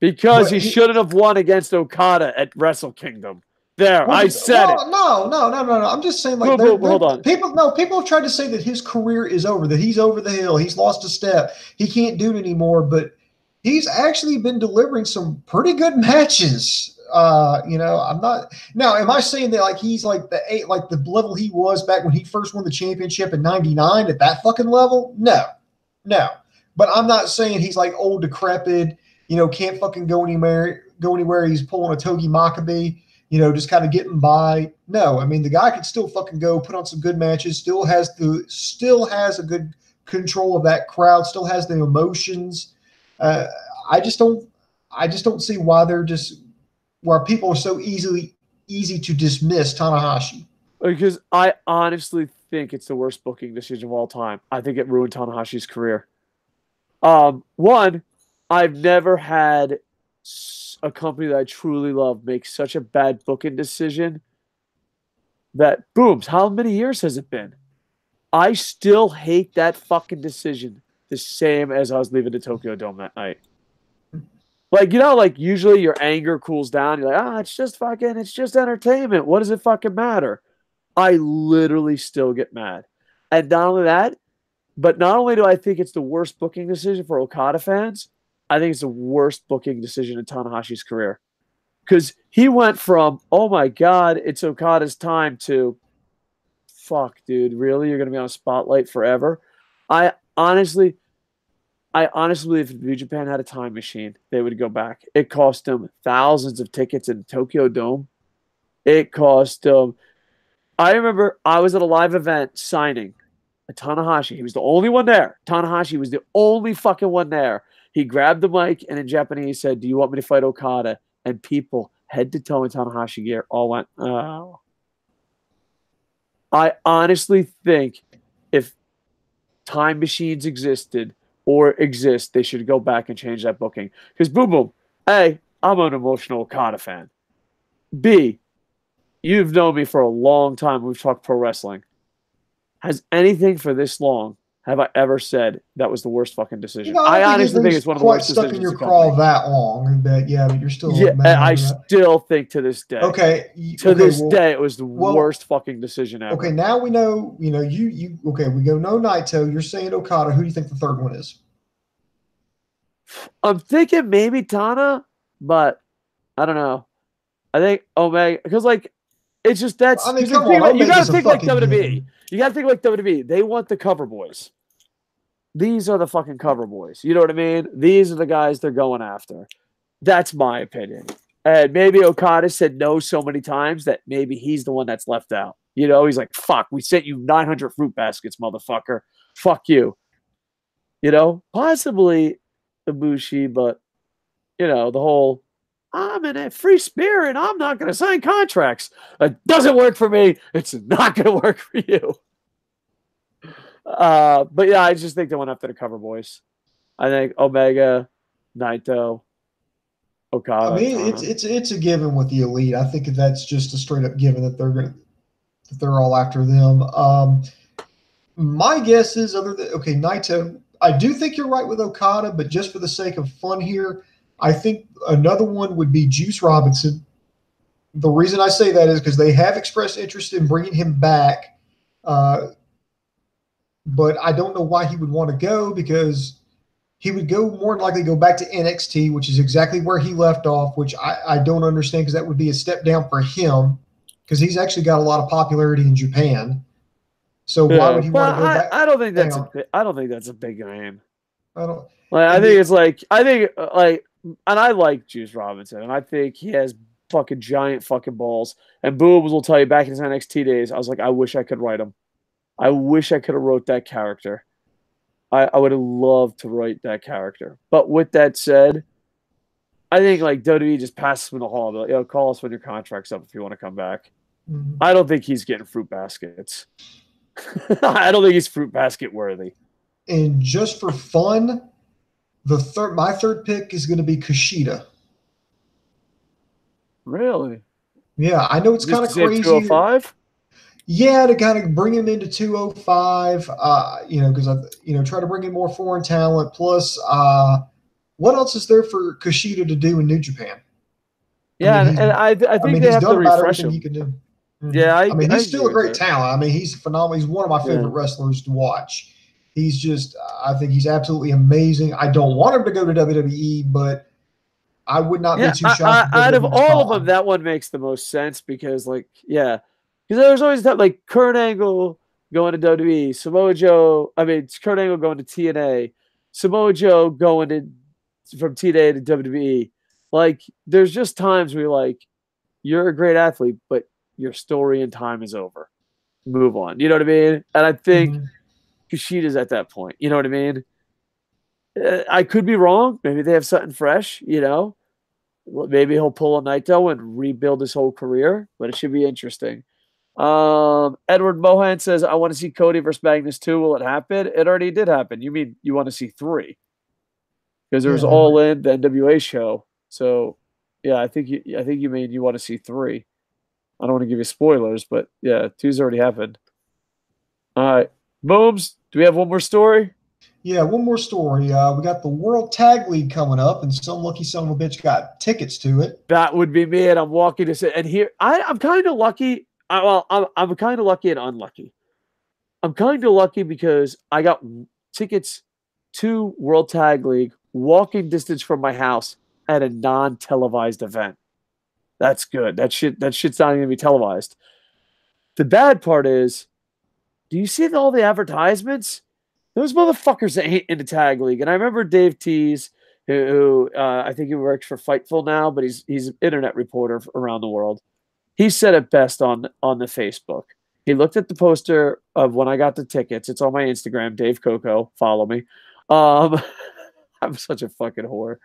Because he shouldn't have won against Okada at Wrestle Kingdom. There, I said it. No. I'm just saying, like, hold on. People have tried to say that his career is over, that he's over the hill, he's lost a step, he can't do it anymore. But he's actually been delivering some pretty good matches. I'm not now. Am I saying that like he's like the level he was back when he first won the championship in '99 at that fucking level? No. But I'm not saying he's like old, decrepit. Can't fucking go anywhere. He's pulling a Togi Makabe. Just kind of getting by. No, I mean the guy could still fucking go, put on some good matches. Still has a good control of that crowd. Still has the emotions. I just don't see why people are so easy to dismiss Tanahashi. Because I honestly think it's the worst booking decision of all time. I think it ruined Tanahashi's career. One, I've never had a company that I truly love make such a bad booking decision that, booms, how many years has it been? I still hate that fucking decision the same as I was leaving the Tokyo Dome that night. Like, like usually your anger cools down. You're like, it's just entertainment. What does it fucking matter? I literally still get mad. And not only that, but not only do I think it's the worst booking decision for Okada fans, I think it's the worst booking decision in Tanahashi's career. Because he went from, oh my God, it's Okada's time to, fuck, dude, really? You're going to be on a spotlight forever? I honestly believe if New Japan had a time machine, they would go back. It cost them thousands of tickets in Tokyo Dome. It cost them. I remember I was at a live event signing a Tanahashi. He was the only one there. Tanahashi was the only fucking one there. He grabbed the mic and in Japanese said, "Do you want me to fight Okada?" And people, head to toe in Tanahashi gear, all went, oh. I honestly think if time machines existed or exist, they should go back and change that booking. Because boom, A, I'm an emotional Okada fan. B, you've known me for a long time. We've talked pro wrestling. Has anything for this long have I ever said that was the worst fucking decision? I honestly think it's one of the worst decisions. Stuck in your craw that long, but you're still. Yeah, I still think to this day. Okay. To this day, it was the worst fucking decision ever. Okay, now we know. You. Okay, we go no Naito. You're saying Okada. Who do you think the third one is? I'm thinking maybe Tana, but I don't know. I think Omega, because like it's just that's. I mean, come on, you gotta think like WWE. You gotta think like WWE. They want the cover boys. These are the fucking cover boys. You know what I mean? These are the guys they're going after. That's my opinion. And maybe Okada said no so many times that maybe he's the one that's left out. He's like, fuck, we sent you 900 fruit baskets, motherfucker. Fuck you. Possibly Ibushi, but, the whole, I'm in a free spirit. I'm not going to sign contracts. It doesn't work for me. It's not going to work for you. But yeah, I just think they went after the cover boys. I think Omega, Naito, Okada. I mean, it's a given with the Elite. I think that's just a straight up given that they're all after them. My guess is Naito. I do think you're right with Okada, but just for the sake of fun here, I think another one would be Juice Robinson. The reason I say that is because they have expressed interest in bringing him back. But I don't know why he would want to go, because he would more than likely go back to NXT, which is exactly where he left off, which I don't understand, because that would be a step down for him, because he's actually got a lot of popularity in Japan. So why would he want to go back? I don't think that's a big name. And I like Juice Robinson, and I think he has fucking giant fucking balls. And Booms will tell you back in his NXT days, I was like, I wish I could write him. I wish I could have wrote that character. I would have loved to write that character. But with that said, I think like WWE just passes him in the hall. Like, yo, call us when your contract's up if you want to come back. Mm-hmm. I don't think he's getting fruit baskets. I don't think he's fruit basket worthy. And just for fun, my third pick is going to be Kushida. Really? Yeah, I know it's kind of crazy. 205? Yeah, to kind of bring him into 205, because try to bring in more foreign talent. Plus, what else is there for Kushida to do in New Japan? Yeah, I think they have to refresh him. He can do. Mm-hmm. Yeah, I mean, he's still a great talent. I mean, he's phenomenal. He's one of my favorite wrestlers to watch. He's just, I think he's absolutely amazing. I don't want him to go to WWE, but I would not be too shocked. Out of all of them, that one makes the most sense because, because there's always that, like, Kurt Angle going to WWE, Kurt Angle going to TNA, Samoa Joe going from TNA to WWE. Like, there's just times where you're like, you're a great athlete, but your story and time is over. Move on. You know what I mean? And I think Kushida's at that point. You know what I mean? I could be wrong. Maybe they have something fresh, Maybe he'll pull a Naito and rebuild his whole career, but it should be interesting. Edward Mohan says, I want to see Cody versus Magnus 2. Will it happen? It already did happen. You mean you want to see 3? Because there was All In, the NWA show. So, yeah, I think you mean you want to see 3. I don't want to give you spoilers, but yeah, 2's already happened. All right. Booms, do we have one more story? Yeah, one more story. We got the World Tag League coming up, and some lucky son of a bitch got tickets to it. That would be me, and I'm walking to say, and here I'm kind of lucky. I'm kind of lucky and unlucky. I'm kind of lucky because I got tickets to World Tag League walking distance from my house at a non-televised event. That's good. That shit's not going to be televised. The bad part is, do you see all the advertisements? Those motherfuckers ain't in the tag league. And I remember Dave Tease, who I think he works for Fightful now, but he's an internet reporter around the world. He said it best on the Facebook. He looked at the poster of when I got the tickets. It's on my Instagram, Dave Koco. Follow me. I'm such a fucking whore.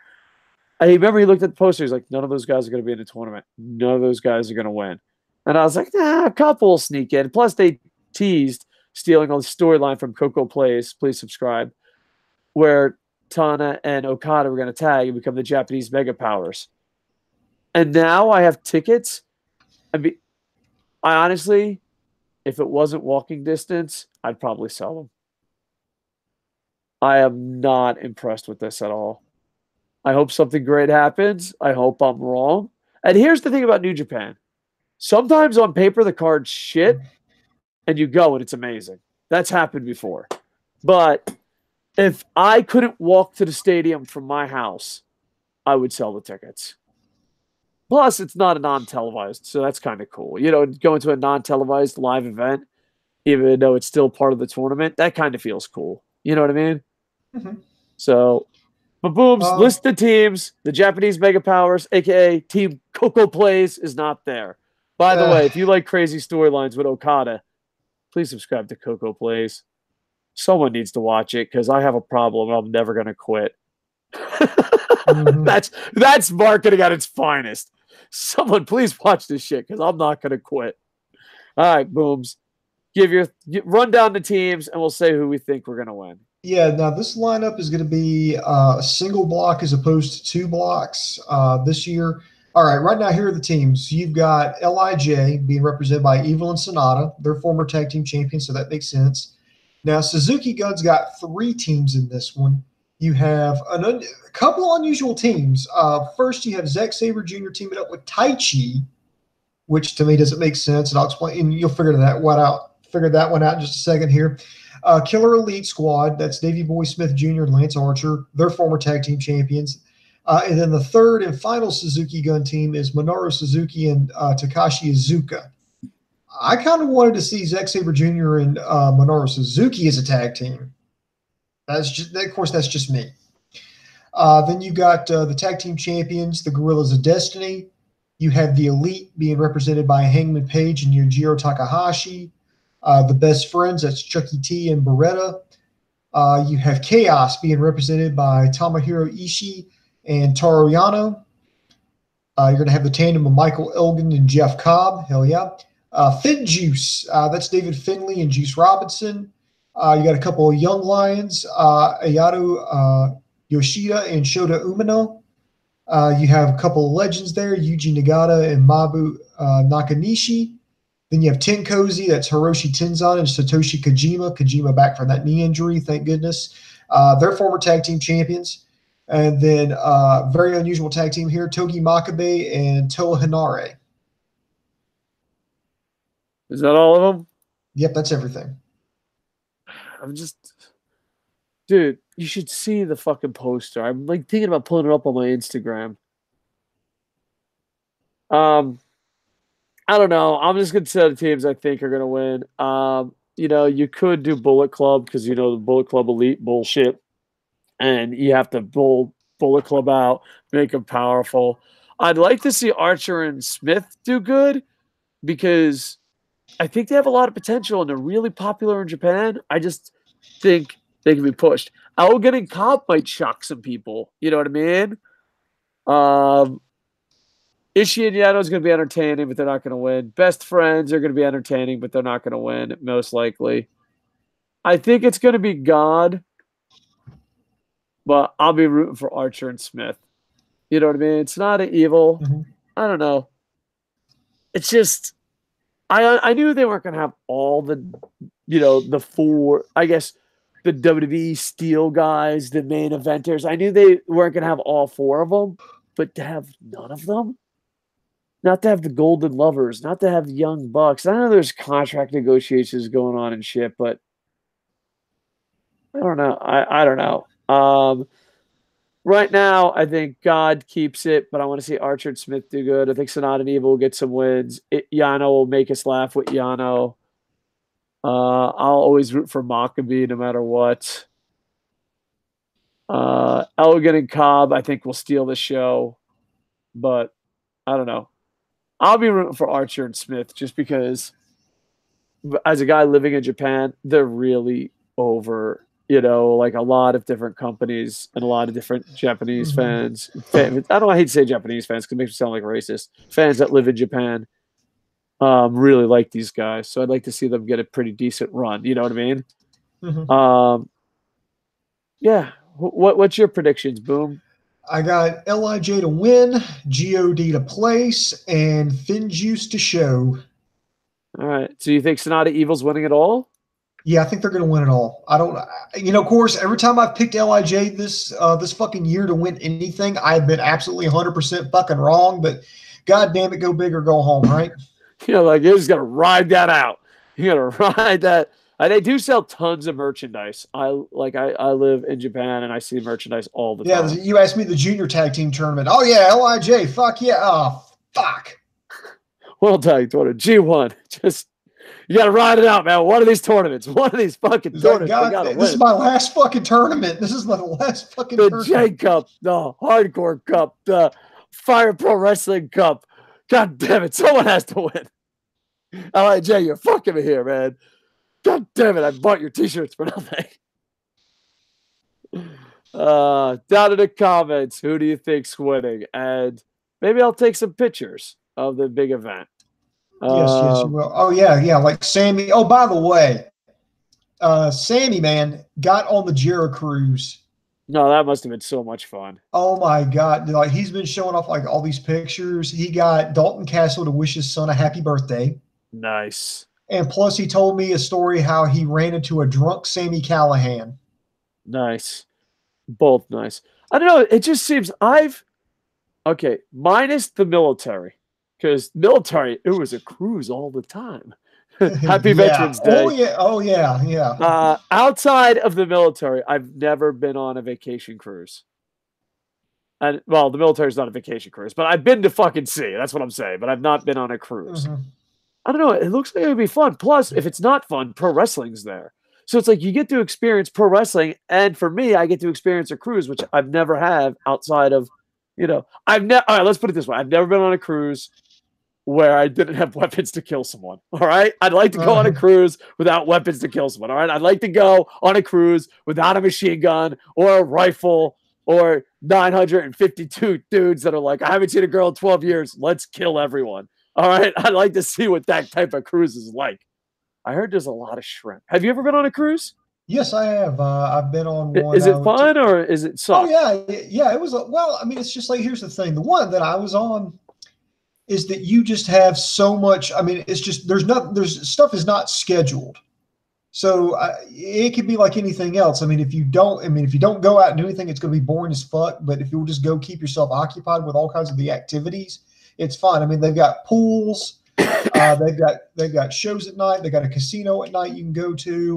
He looked at the poster. He's like, none of those guys are going to be in the tournament. None of those guys are going to win. And I was like, a couple will sneak in. Plus, they teased stealing a storyline from Coco Plays. Please subscribe. Where Tana and Okada were going to tag and become the Japanese Mega Powers. And now I have tickets. I honestly, if it wasn't walking distance, I'd probably sell them. I am not impressed with this at all. I hope something great happens. I hope I'm wrong. And here's the thing about New Japan. Sometimes on paper, the card's shit, and you go, and it's amazing. That's happened before. But if I couldn't walk to the stadium from my house, I would sell the tickets. Plus, it's not a non-televised, so that's kind of cool. Going to a non-televised live event, even though it's still part of the tournament, that kind of feels cool. You know what I mean? Mm-hmm. So... But Booms, list the teams. The Japanese Mega Powers, a.k.a. Team Coco Plays, is not there. By the way, if you like crazy storylines with Okada, please subscribe to Coco Plays. Someone needs to watch it because I have a problem. I'm never going to quit. That's marketing at its finest. Someone please watch this shit because I'm not going to quit. All right, Booms. Run down the teams, and we'll say who we think we're going to win. Yeah, now this lineup is going to be a single block as opposed to 2 blocks this year. All right, right now here are the teams. You've got LIJ being represented by Evil and Sonata. They're former tag team champions, so that makes sense. Now, Suzuki Gun's got 3 teams in this one. You have a couple of unusual teams. First, you have Zack Sabre Jr. teaming up with Taichi, which to me doesn't make sense, and I'll explain, and you'll figure that one out in just a second here. Killer Elite Squad, that's Davey Boy Smith Jr. and Lance Archer. They're former tag team champions. And then the third and final Suzuki Gun team is Minoru Suzuki and Takashi Iizuka. I kind of wanted to see Zack Sabre Jr. and Minoru Suzuki as a tag team. Of course, that's just me. Then you got the tag team champions, the Gorillas of Destiny. You have the Elite being represented by Hangman Page and Yujiro Takahashi. The Best Friends, that's Chucky T and Beretta. You have Chaos being represented by Tomohiro Ishii and Toru Yano. You're going to have the tandem of Michael Elgin and Jeff Cobb. Hell yeah. Fin Juice, that's David Finlay and Juice Robinson. You got a couple of young lions, Ayato Yoshida and Shota Umino. You have a couple of legends there, Yuji Nagata and Mabu Nakanishi. Then you have Tenkozy, that's Hiroshi Tenzan and Satoshi Kojima. Kojima back from that knee injury, thank goodness. They're former tag team champions. And then very unusual tag team here, Togi Makabe and Toa Hinare. Is that all of them? Yep, that's everything. I'm just... Dude, you should see the fucking poster. I'm like thinking about pulling it up on my Instagram. I don't know. I'm just gonna say the teams I think are gonna win. You know, you could do Bullet Club because you know the Bullet Club Elite bullshit, and you have to bull Bullet Club out, make them powerful. I'd like to see Archer and Smith do good because I think they have a lot of potential and they're really popular in Japan. I just think they can be pushed. Elgin and Cobb might shock some people. You know what I mean? Ishii and Yano is going to be entertaining, but they're not going to win. Best Friends are going to be entertaining, but they're not going to win, most likely. I think it's going to be God, but I'll be rooting for Archer and Smith. You know what I mean? It's not an evil. Mm-hmm. I don't know. It's just, I knew they weren't going to have all the, you know, the four, I guess, the WWE Steel guys, the main eventers. I knew they weren't going to have all four of them, but to have none of them? Not to have the Golden Lovers, not to have the Young Bucks. I know there's contract negotiations going on and shit, but I don't know. I don't know. Right now, I think God keeps it, but I want to see Archer and Smith do good. I think Sonata and Evil will get some wins. Yano will make us laugh with Yano. I'll always root for Maccabee no matter what. Elgin and Cobb, I think, will steal the show, but I don't know. I'll be rooting for Archer and Smith just because, as a guy living in Japan, they're really over, you know, like a lot of different companies and a lot of different Japanese fans. I don't hate to say Japanese fans because it makes me sound like racist. Fans that live in Japan really like these guys. So I'd like to see them get a pretty decent run. You know what I mean? Mm-hmm. Yeah. What's your predictions, Boom? I got LIJ to win, God to place, and Fin Juice to show. All right. So you think Sonata Evil's winning it all? Yeah, I think they're going to win it all. I don't, you know, of course, every time I've picked LIJ this fucking year to win anything, I've been absolutely 100% fucking wrong. But God damn it, go big or go home, right? You know, like you're just gonna ride that out. You're gonna ride that. And they do sell tons of merchandise. I live in Japan and I see merchandise all the time. Yeah, you asked me the junior tag team tournament. Oh yeah, LIJ. Fuck yeah. Oh fuck. World Tag Tournament, G1. Just you gotta ride it out, man. One of these tournaments. One of these fucking tournaments. God, this is my last fucking tournament. This is my last fucking tournament. The J Cup, the Hardcore Cup, the Fire Pro Wrestling Cup. God damn it, someone has to win. LIJ, you're fucking me here, man. God damn it, I bought your t-shirts for nothing. Down in the comments, who do you think's winning? And maybe I'll take some pictures of the big event. Yes, you will. Oh, yeah, like Sammy. Oh, by the way, Sammy, man, got on the Jera cruise. No, that must have been so much fun. Oh, my God. Like, he's been showing off, like, all these pictures. He got Dalton Castle to wish his son a happy birthday. Nice. And plus, he told me a story how he ran into a drunk Sammy Callahan. Nice. Both nice. I don't know. It just seems okay, minus the military. Because military, it was a cruise all the time. Happy Veterans Day. Oh, yeah. Outside of the military, I've never been on a vacation cruise. And, well, the military is not a vacation cruise, but I've been to fucking sea. That's what I'm saying. But I've not been on a cruise. Mm-hmm. I don't know. It looks like it would be fun. Plus, if it's not fun, pro wrestling's there. So it's like you get to experience pro wrestling. And for me, I get to experience a cruise, which I've never had outside of, I've never. All right, let's put it this way: I've never been on a cruise where I didn't have weapons to kill someone. All right, I'd like to go on a cruise without weapons to kill someone. All right, I'd like to go on a cruise without a machine gun or a rifle or 952 dudes that are like, I haven't seen a girl in 12 years. Let's kill everyone. All right, I'd like to see what that type of cruise is like. I heard there's a lot of shrimp. Have you ever been on a cruise? Yes, I have. I've been on one. Is it fun or is it suck? Oh yeah. It was. Well, I mean, it's just like, here's the thing. The one that I was on is that you just have so much. I mean, it's just there's stuff is not scheduled, so it could be like anything else. I mean, if you don't go out and do anything, it's going to be boring as fuck. But if you'll just go keep yourself occupied with all kinds of the activities, it's fun. I mean, they've got pools. They've got shows at night. They got a casino at night you can go to.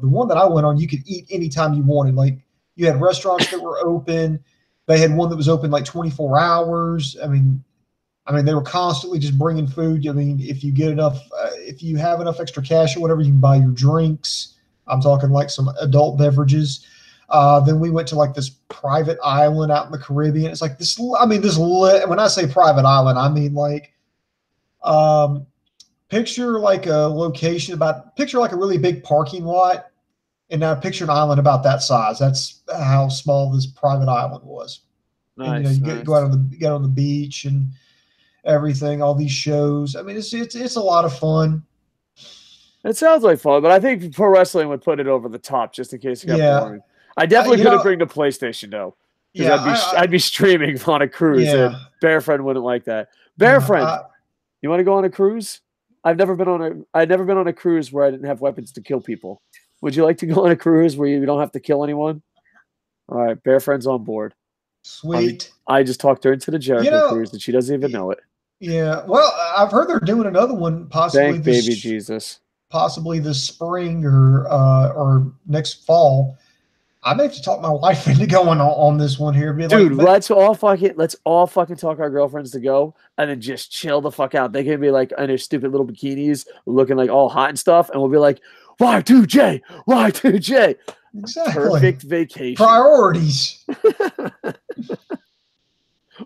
The one that I went on, you could eat anytime you wanted. Like, you had restaurants that were open. They had one that was open like 24 hours. I mean, they were constantly just bringing food. I mean, if you get enough, if you have enough extra cash or whatever, you can buy your drinks. I'm talking like some adult beverages. Then we went to like this private island out in the Caribbean. It's like this. I mean, when I say private island, I mean like. Picture like a location picture like a really big parking lot, and now picture an island about that size. That's how small this private island was. Nice, and you go out on the beach and everything, all these shows. I mean, it's a lot of fun. It sounds like fun, but I think pro wrestling would put it over the top just in case it got boring. I definitely couldn't bring the PlayStation though. Because I'd be streaming on a cruise, and Bear Friend wouldn't like that. Bear Friend, you want to go on a cruise? I've never been on a cruise where I didn't have weapons to kill people. Would you like to go on a cruise where you don't have to kill anyone? All right, Bear Friend's on board. Sweet. I just talked her into the Jericho cruise, and she doesn't even know it. Yeah. Well, I've heard they're doing another one possibly. Thank baby Jesus. Possibly this spring or next fall. I may have to talk my wife into going on this one here. Dude, let's all fucking talk our girlfriends to go and then just chill the fuck out. They can be like in their stupid little bikinis looking like all hot and stuff, and we'll be like, Y2J, Y2J. Exactly. Perfect vacation. Priorities.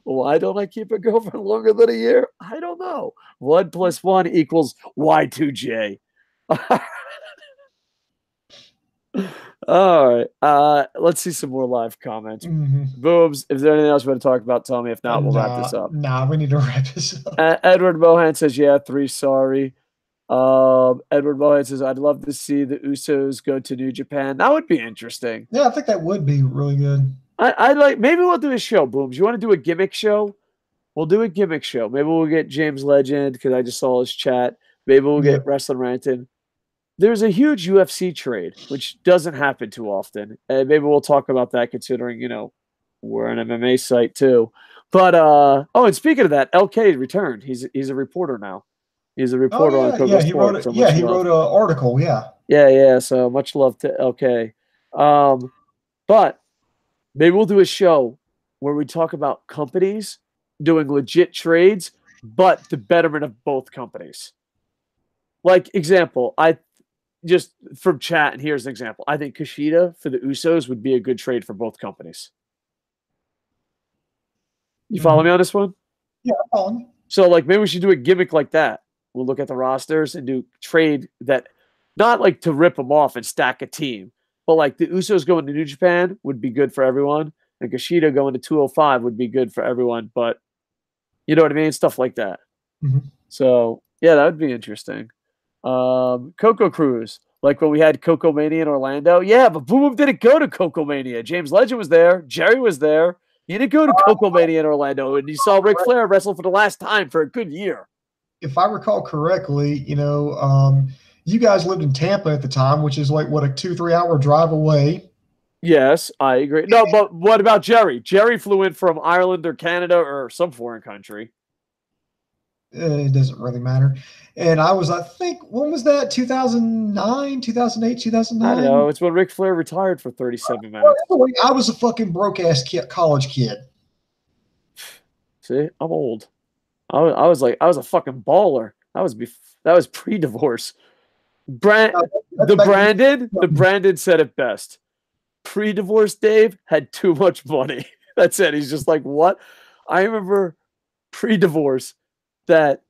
Why don't I keep a girlfriend longer than a year? I don't know. 1 + 1 = Y2J. All right. Let's see some more live comments. Booms, if there's anything else you want to talk about, tell me. If not, we'll wrap this up. Nah, we need to wrap this up. Edward Mohan says, yeah, 3, sorry. Edward Mohan says, I'd love to see the Usos go to New Japan. That would be interesting. Yeah, I think that would be really good. Maybe we'll do a show, Booms. You want to do a gimmick show? We'll do a gimmick show. Maybe we'll get James Legend, because I just saw his chat. Maybe we'll get Wrestling Ranton. There's a huge UFC trade, which doesn't happen too often. And maybe we'll talk about that, considering, we're an MMA site too. But, and speaking of that, LK returned. He's a reporter now. He's a reporter on KocoSports. He wrote an article, Yeah, so much love to LK. But maybe we'll do a show where we talk about companies doing legit trades, but the betterment of both companies. Like, example, just from chat, and here's an example. I think Kushida for the Usos would be a good trade for both companies. You follow me on this one? Yeah, I'm following. So, like, maybe we should do a gimmick like that. We'll look at the rosters and do trade that, not like to rip them off and stack a team, but like the Usos going to New Japan would be good for everyone, and Kushida going to 205 would be good for everyone. But you know what I mean? Stuff like that. So, yeah, that would be interesting. Coco Cruise, like when we had Coco Mania in Orlando. Yeah, but Boom didn't go to Coco Mania. James Legend was there. Jerry was there. He didn't go to Coco Mania in Orlando, and you saw Ric Flair wrestle for the last time for a good year. If I recall correctly, you guys lived in Tampa at the time, which is like, what, a 2-3 hour drive away. Yes, I agree. No, but what about Jerry? Jerry flew in from Ireland or Canada or some foreign country. It doesn't really matter. And I think, when was that? 2009, 2008, 2009? I don't know. It's when Ric Flair retired for 37 minutes. I was a fucking broke-ass college kid. See, I'm old. I was a fucking baller. That was pre-divorce. The Brandon said it best. Pre-divorce Dave had too much money. That's it. He's just like, what? I remember pre-divorce that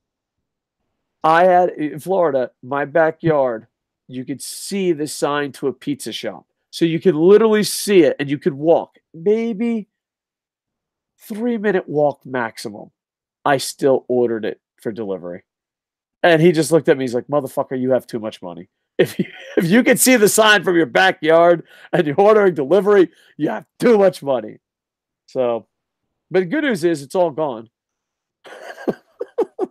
I had in Florida, my backyard, you could see the sign to a pizza shop. So you could literally see it and you could walk. Maybe 3-minute walk maximum. I still ordered it for delivery. And he just looked at me. He's like, motherfucker, you have too much money. If you can see the sign from your backyard and you're ordering delivery, you have too much money. So, but the good news is it's all gone. All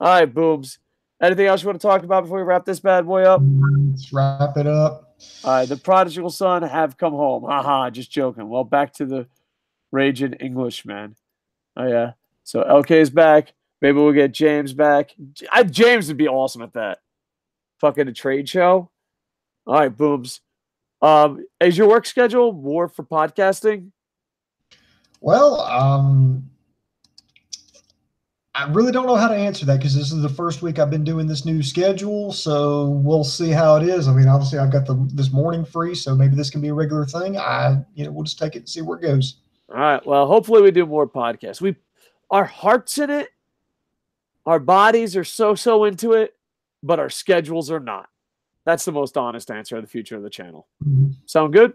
right, Booms. Anything else you want to talk about before we wrap this bad boy up? Let's wrap it up. All right, the prodigal son have come home. Haha, just joking. Well, back to the raging Englishman. Oh, yeah. So LK is back. Maybe we'll get James back. James would be awesome at that. Fucking a trade show. All right, Booms. Is your work schedule more for podcasting? Well, I really don't know how to answer that because this is the first week I've been doing this new schedule, so we'll see how it is. I mean, obviously I've got this morning free, so maybe this can be a regular thing. We'll just take it and see where it goes. All right. Well, hopefully we do more podcasts. Our hearts in it, our bodies are so into it, but our schedules are not. That's the most honest answer of the future of the channel. Mm-hmm. Sound good?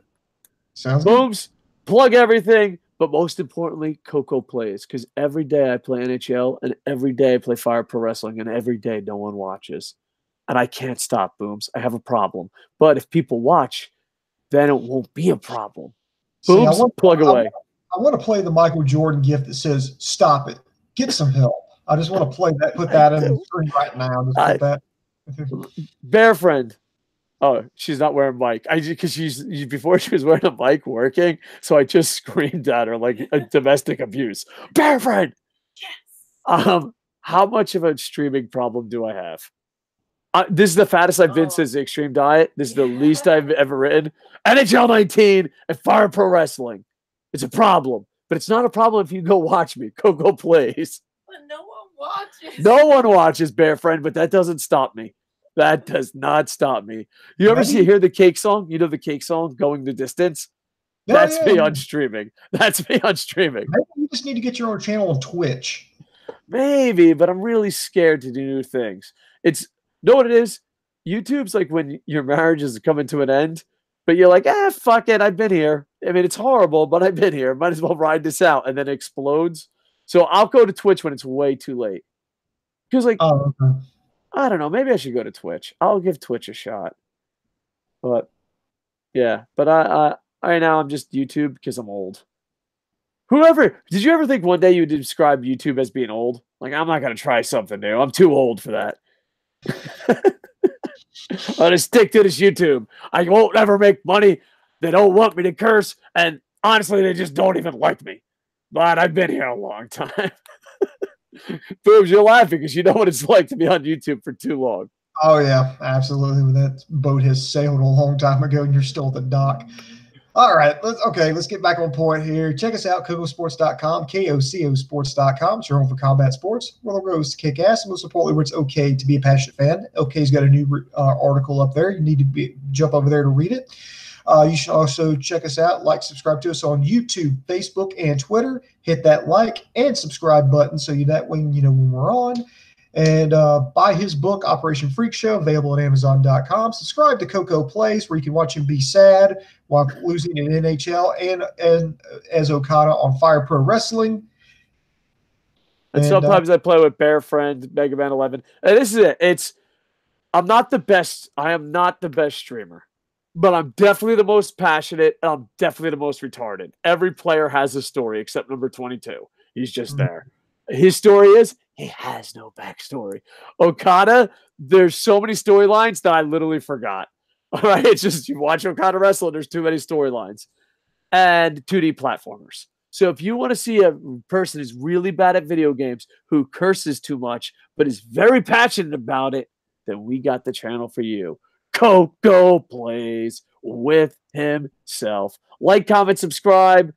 Sounds Booms, good. Plug everything, but most importantly, Coco plays, because every day I play NHL and every day I play Fire Pro Wrestling and every day no one watches. And I can't stop, Booms. I have a problem. But if people watch, then it won't be a problem. Booms, plug away. I want to play the Michael Jordan gift that says, stop it, get some help. I just want to play that, put that in the screen right now. Just put that. Bear friend. Oh, she's not wearing a mic. Because before she was wearing a mic working, so I just screamed at her like a domestic abuse. Bear friend. Yes. How much of a streaming problem do I have? This is the fattest I've been since the Extreme Diet. This is the least I've ever written. NHL 19 and Fire Pro Wrestling. It's a problem, but it's not a problem if you go watch me. Coco plays. But no one watches. No one watches, Bear Friend, but that doesn't stop me. That does not stop me. You ever hear the Cake song? You know the Cake song, Going the Distance? That's me on streaming. That's me on streaming. Maybe you just need to get your own channel on Twitch. Maybe, but I'm really scared to do new things. Know what it is? YouTube's like when your marriage is coming to an end, but you're like, fuck it, I've been here. I mean, it's horrible, but I've been here. Might as well ride this out, and then it explodes. So I'll go to Twitch when it's way too late. Because, like, I don't know. Maybe I should go to Twitch. I'll give Twitch a shot. But, yeah. But right now I'm just YouTube because I'm old. Did you ever think one day you would describe YouTube as being old? Like, I'm not going to try something new. I'm too old for that. I'm going to stick to this YouTube. I won't ever make money. They don't want me to curse. And honestly, they just don't even like me. But I've been here a long time. Booms, you're laughing because you know what it's like to be on YouTube for too long. Oh, yeah, absolutely. That boat has sailed a long time ago and you're still at the dock. All right, let's get back on point here. Check us out, KocoSports.com, KocoSports.com. It's your home for combat sports, where the roads to kick ass, and most importantly, where it's okay to be a passionate fan. LK's got a new article up there. You need to jump over there to read it. You should also check us out, subscribe to us on YouTube, Facebook, and Twitter. Hit that like and subscribe button so that way you know when we're on. And buy his book, Operation Freak Show, available at Amazon.com. Subscribe to Coco Plays, where you can watch him be sad while losing in NHL, and as Okada on Fire Pro Wrestling. And sometimes I play with Bear Friend, Mega Man 11. And this is it. I am not the best streamer, but I'm definitely the most passionate, and I'm definitely the most retarded. Every player has a story except number 22. He's just there. His story is he has no backstory. Okada, there's so many storylines that I literally forgot. All right, it's just you watch Okada wrestle, there's too many storylines. And 2D platformers. So if you want to see a person who's really bad at video games, who curses too much, but is very passionate about it, then we got the channel for you. Coco Plays with himself. Like, comment, subscribe.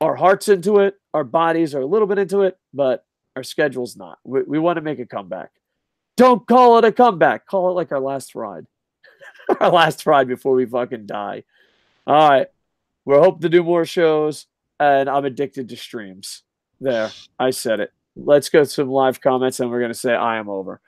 Our heart's into it. Our bodies are a little bit into it, but our schedule's not. We want to make a comeback. Don't call it a comeback. Call it like our last ride. Our last ride before we fucking die. All right. We're hoping to do more shows, and I'm addicted to streams. There, I said it. Let's go to some live comments, and we're going to say I am over.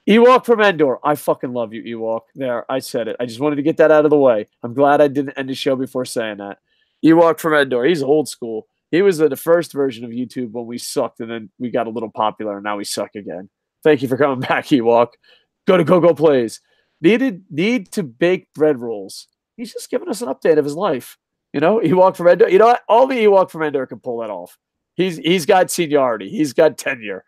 Ewok from Endor. I fucking love you, Ewok. There, I said it. I just wanted to get that out of the way. I'm glad I didn't end the show before saying that. Ewok from Endor. He's old school. He was the first version of YouTube when we sucked, and then we got a little popular, and now we suck again. Thank you for coming back, Ewok. Go to Koco Plays. Need to bake bread rolls. He's just giving us an update of his life. You know, Ewok from Endor. You know what? Only Ewok from Endor can pull that off. He's got seniority. He's got tenure.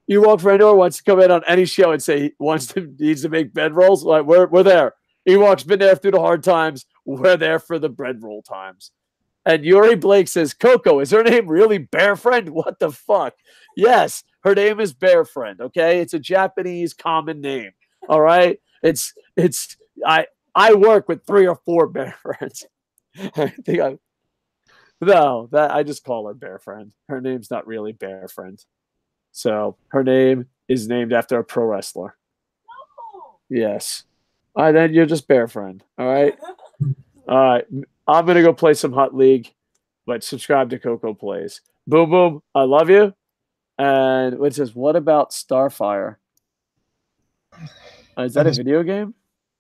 Ewok from Endor wants to come in on any show and say he needs to make bread rolls. Like we're there. Ewok's been there through the hard times. We're there for the bread roll times. And Yuri Blake says, Coco, is her name really Bear Friend? What the fuck? Yes, her name is Bear Friend, okay? It's a Japanese common name, all right? I work with 3 or 4 Bear Friends. I just call her Bear Friend. Her name's not really Bear Friend. So her name is named after a pro wrestler. No. Yes. All right, then you're just Bear Friend, all right? All right. I'm going to go play some Hot League, but subscribe to Koco Plays. Boom, boom. I love you. And it says, what about Starfire? Is that a video game?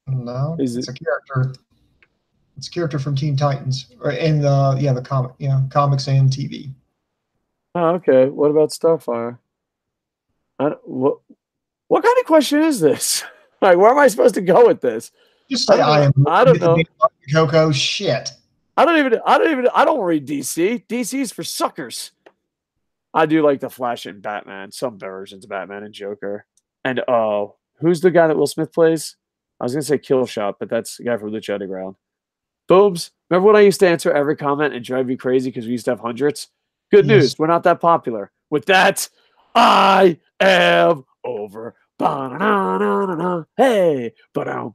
No, it's a character. It's a character from Teen Titans, in the comic, comics and TV. Oh, okay. What about Starfire? What kind of question is this? Like, where am I supposed to go with this? Just say I don't know. Coco shit. I don't read DC. DC's for suckers. I do like the Flash and Batman, some versions of Batman and Joker. And who's the guy that Will Smith plays? I was gonna say Killshot, but that's the guy from Lucha Underground. Boobs. Remember when I used to answer every comment and drive you crazy because we used to have hundreds? Good news, we're not that popular. With that, I am over. Ba-na-na-na-na-na. Hey, ba-dum.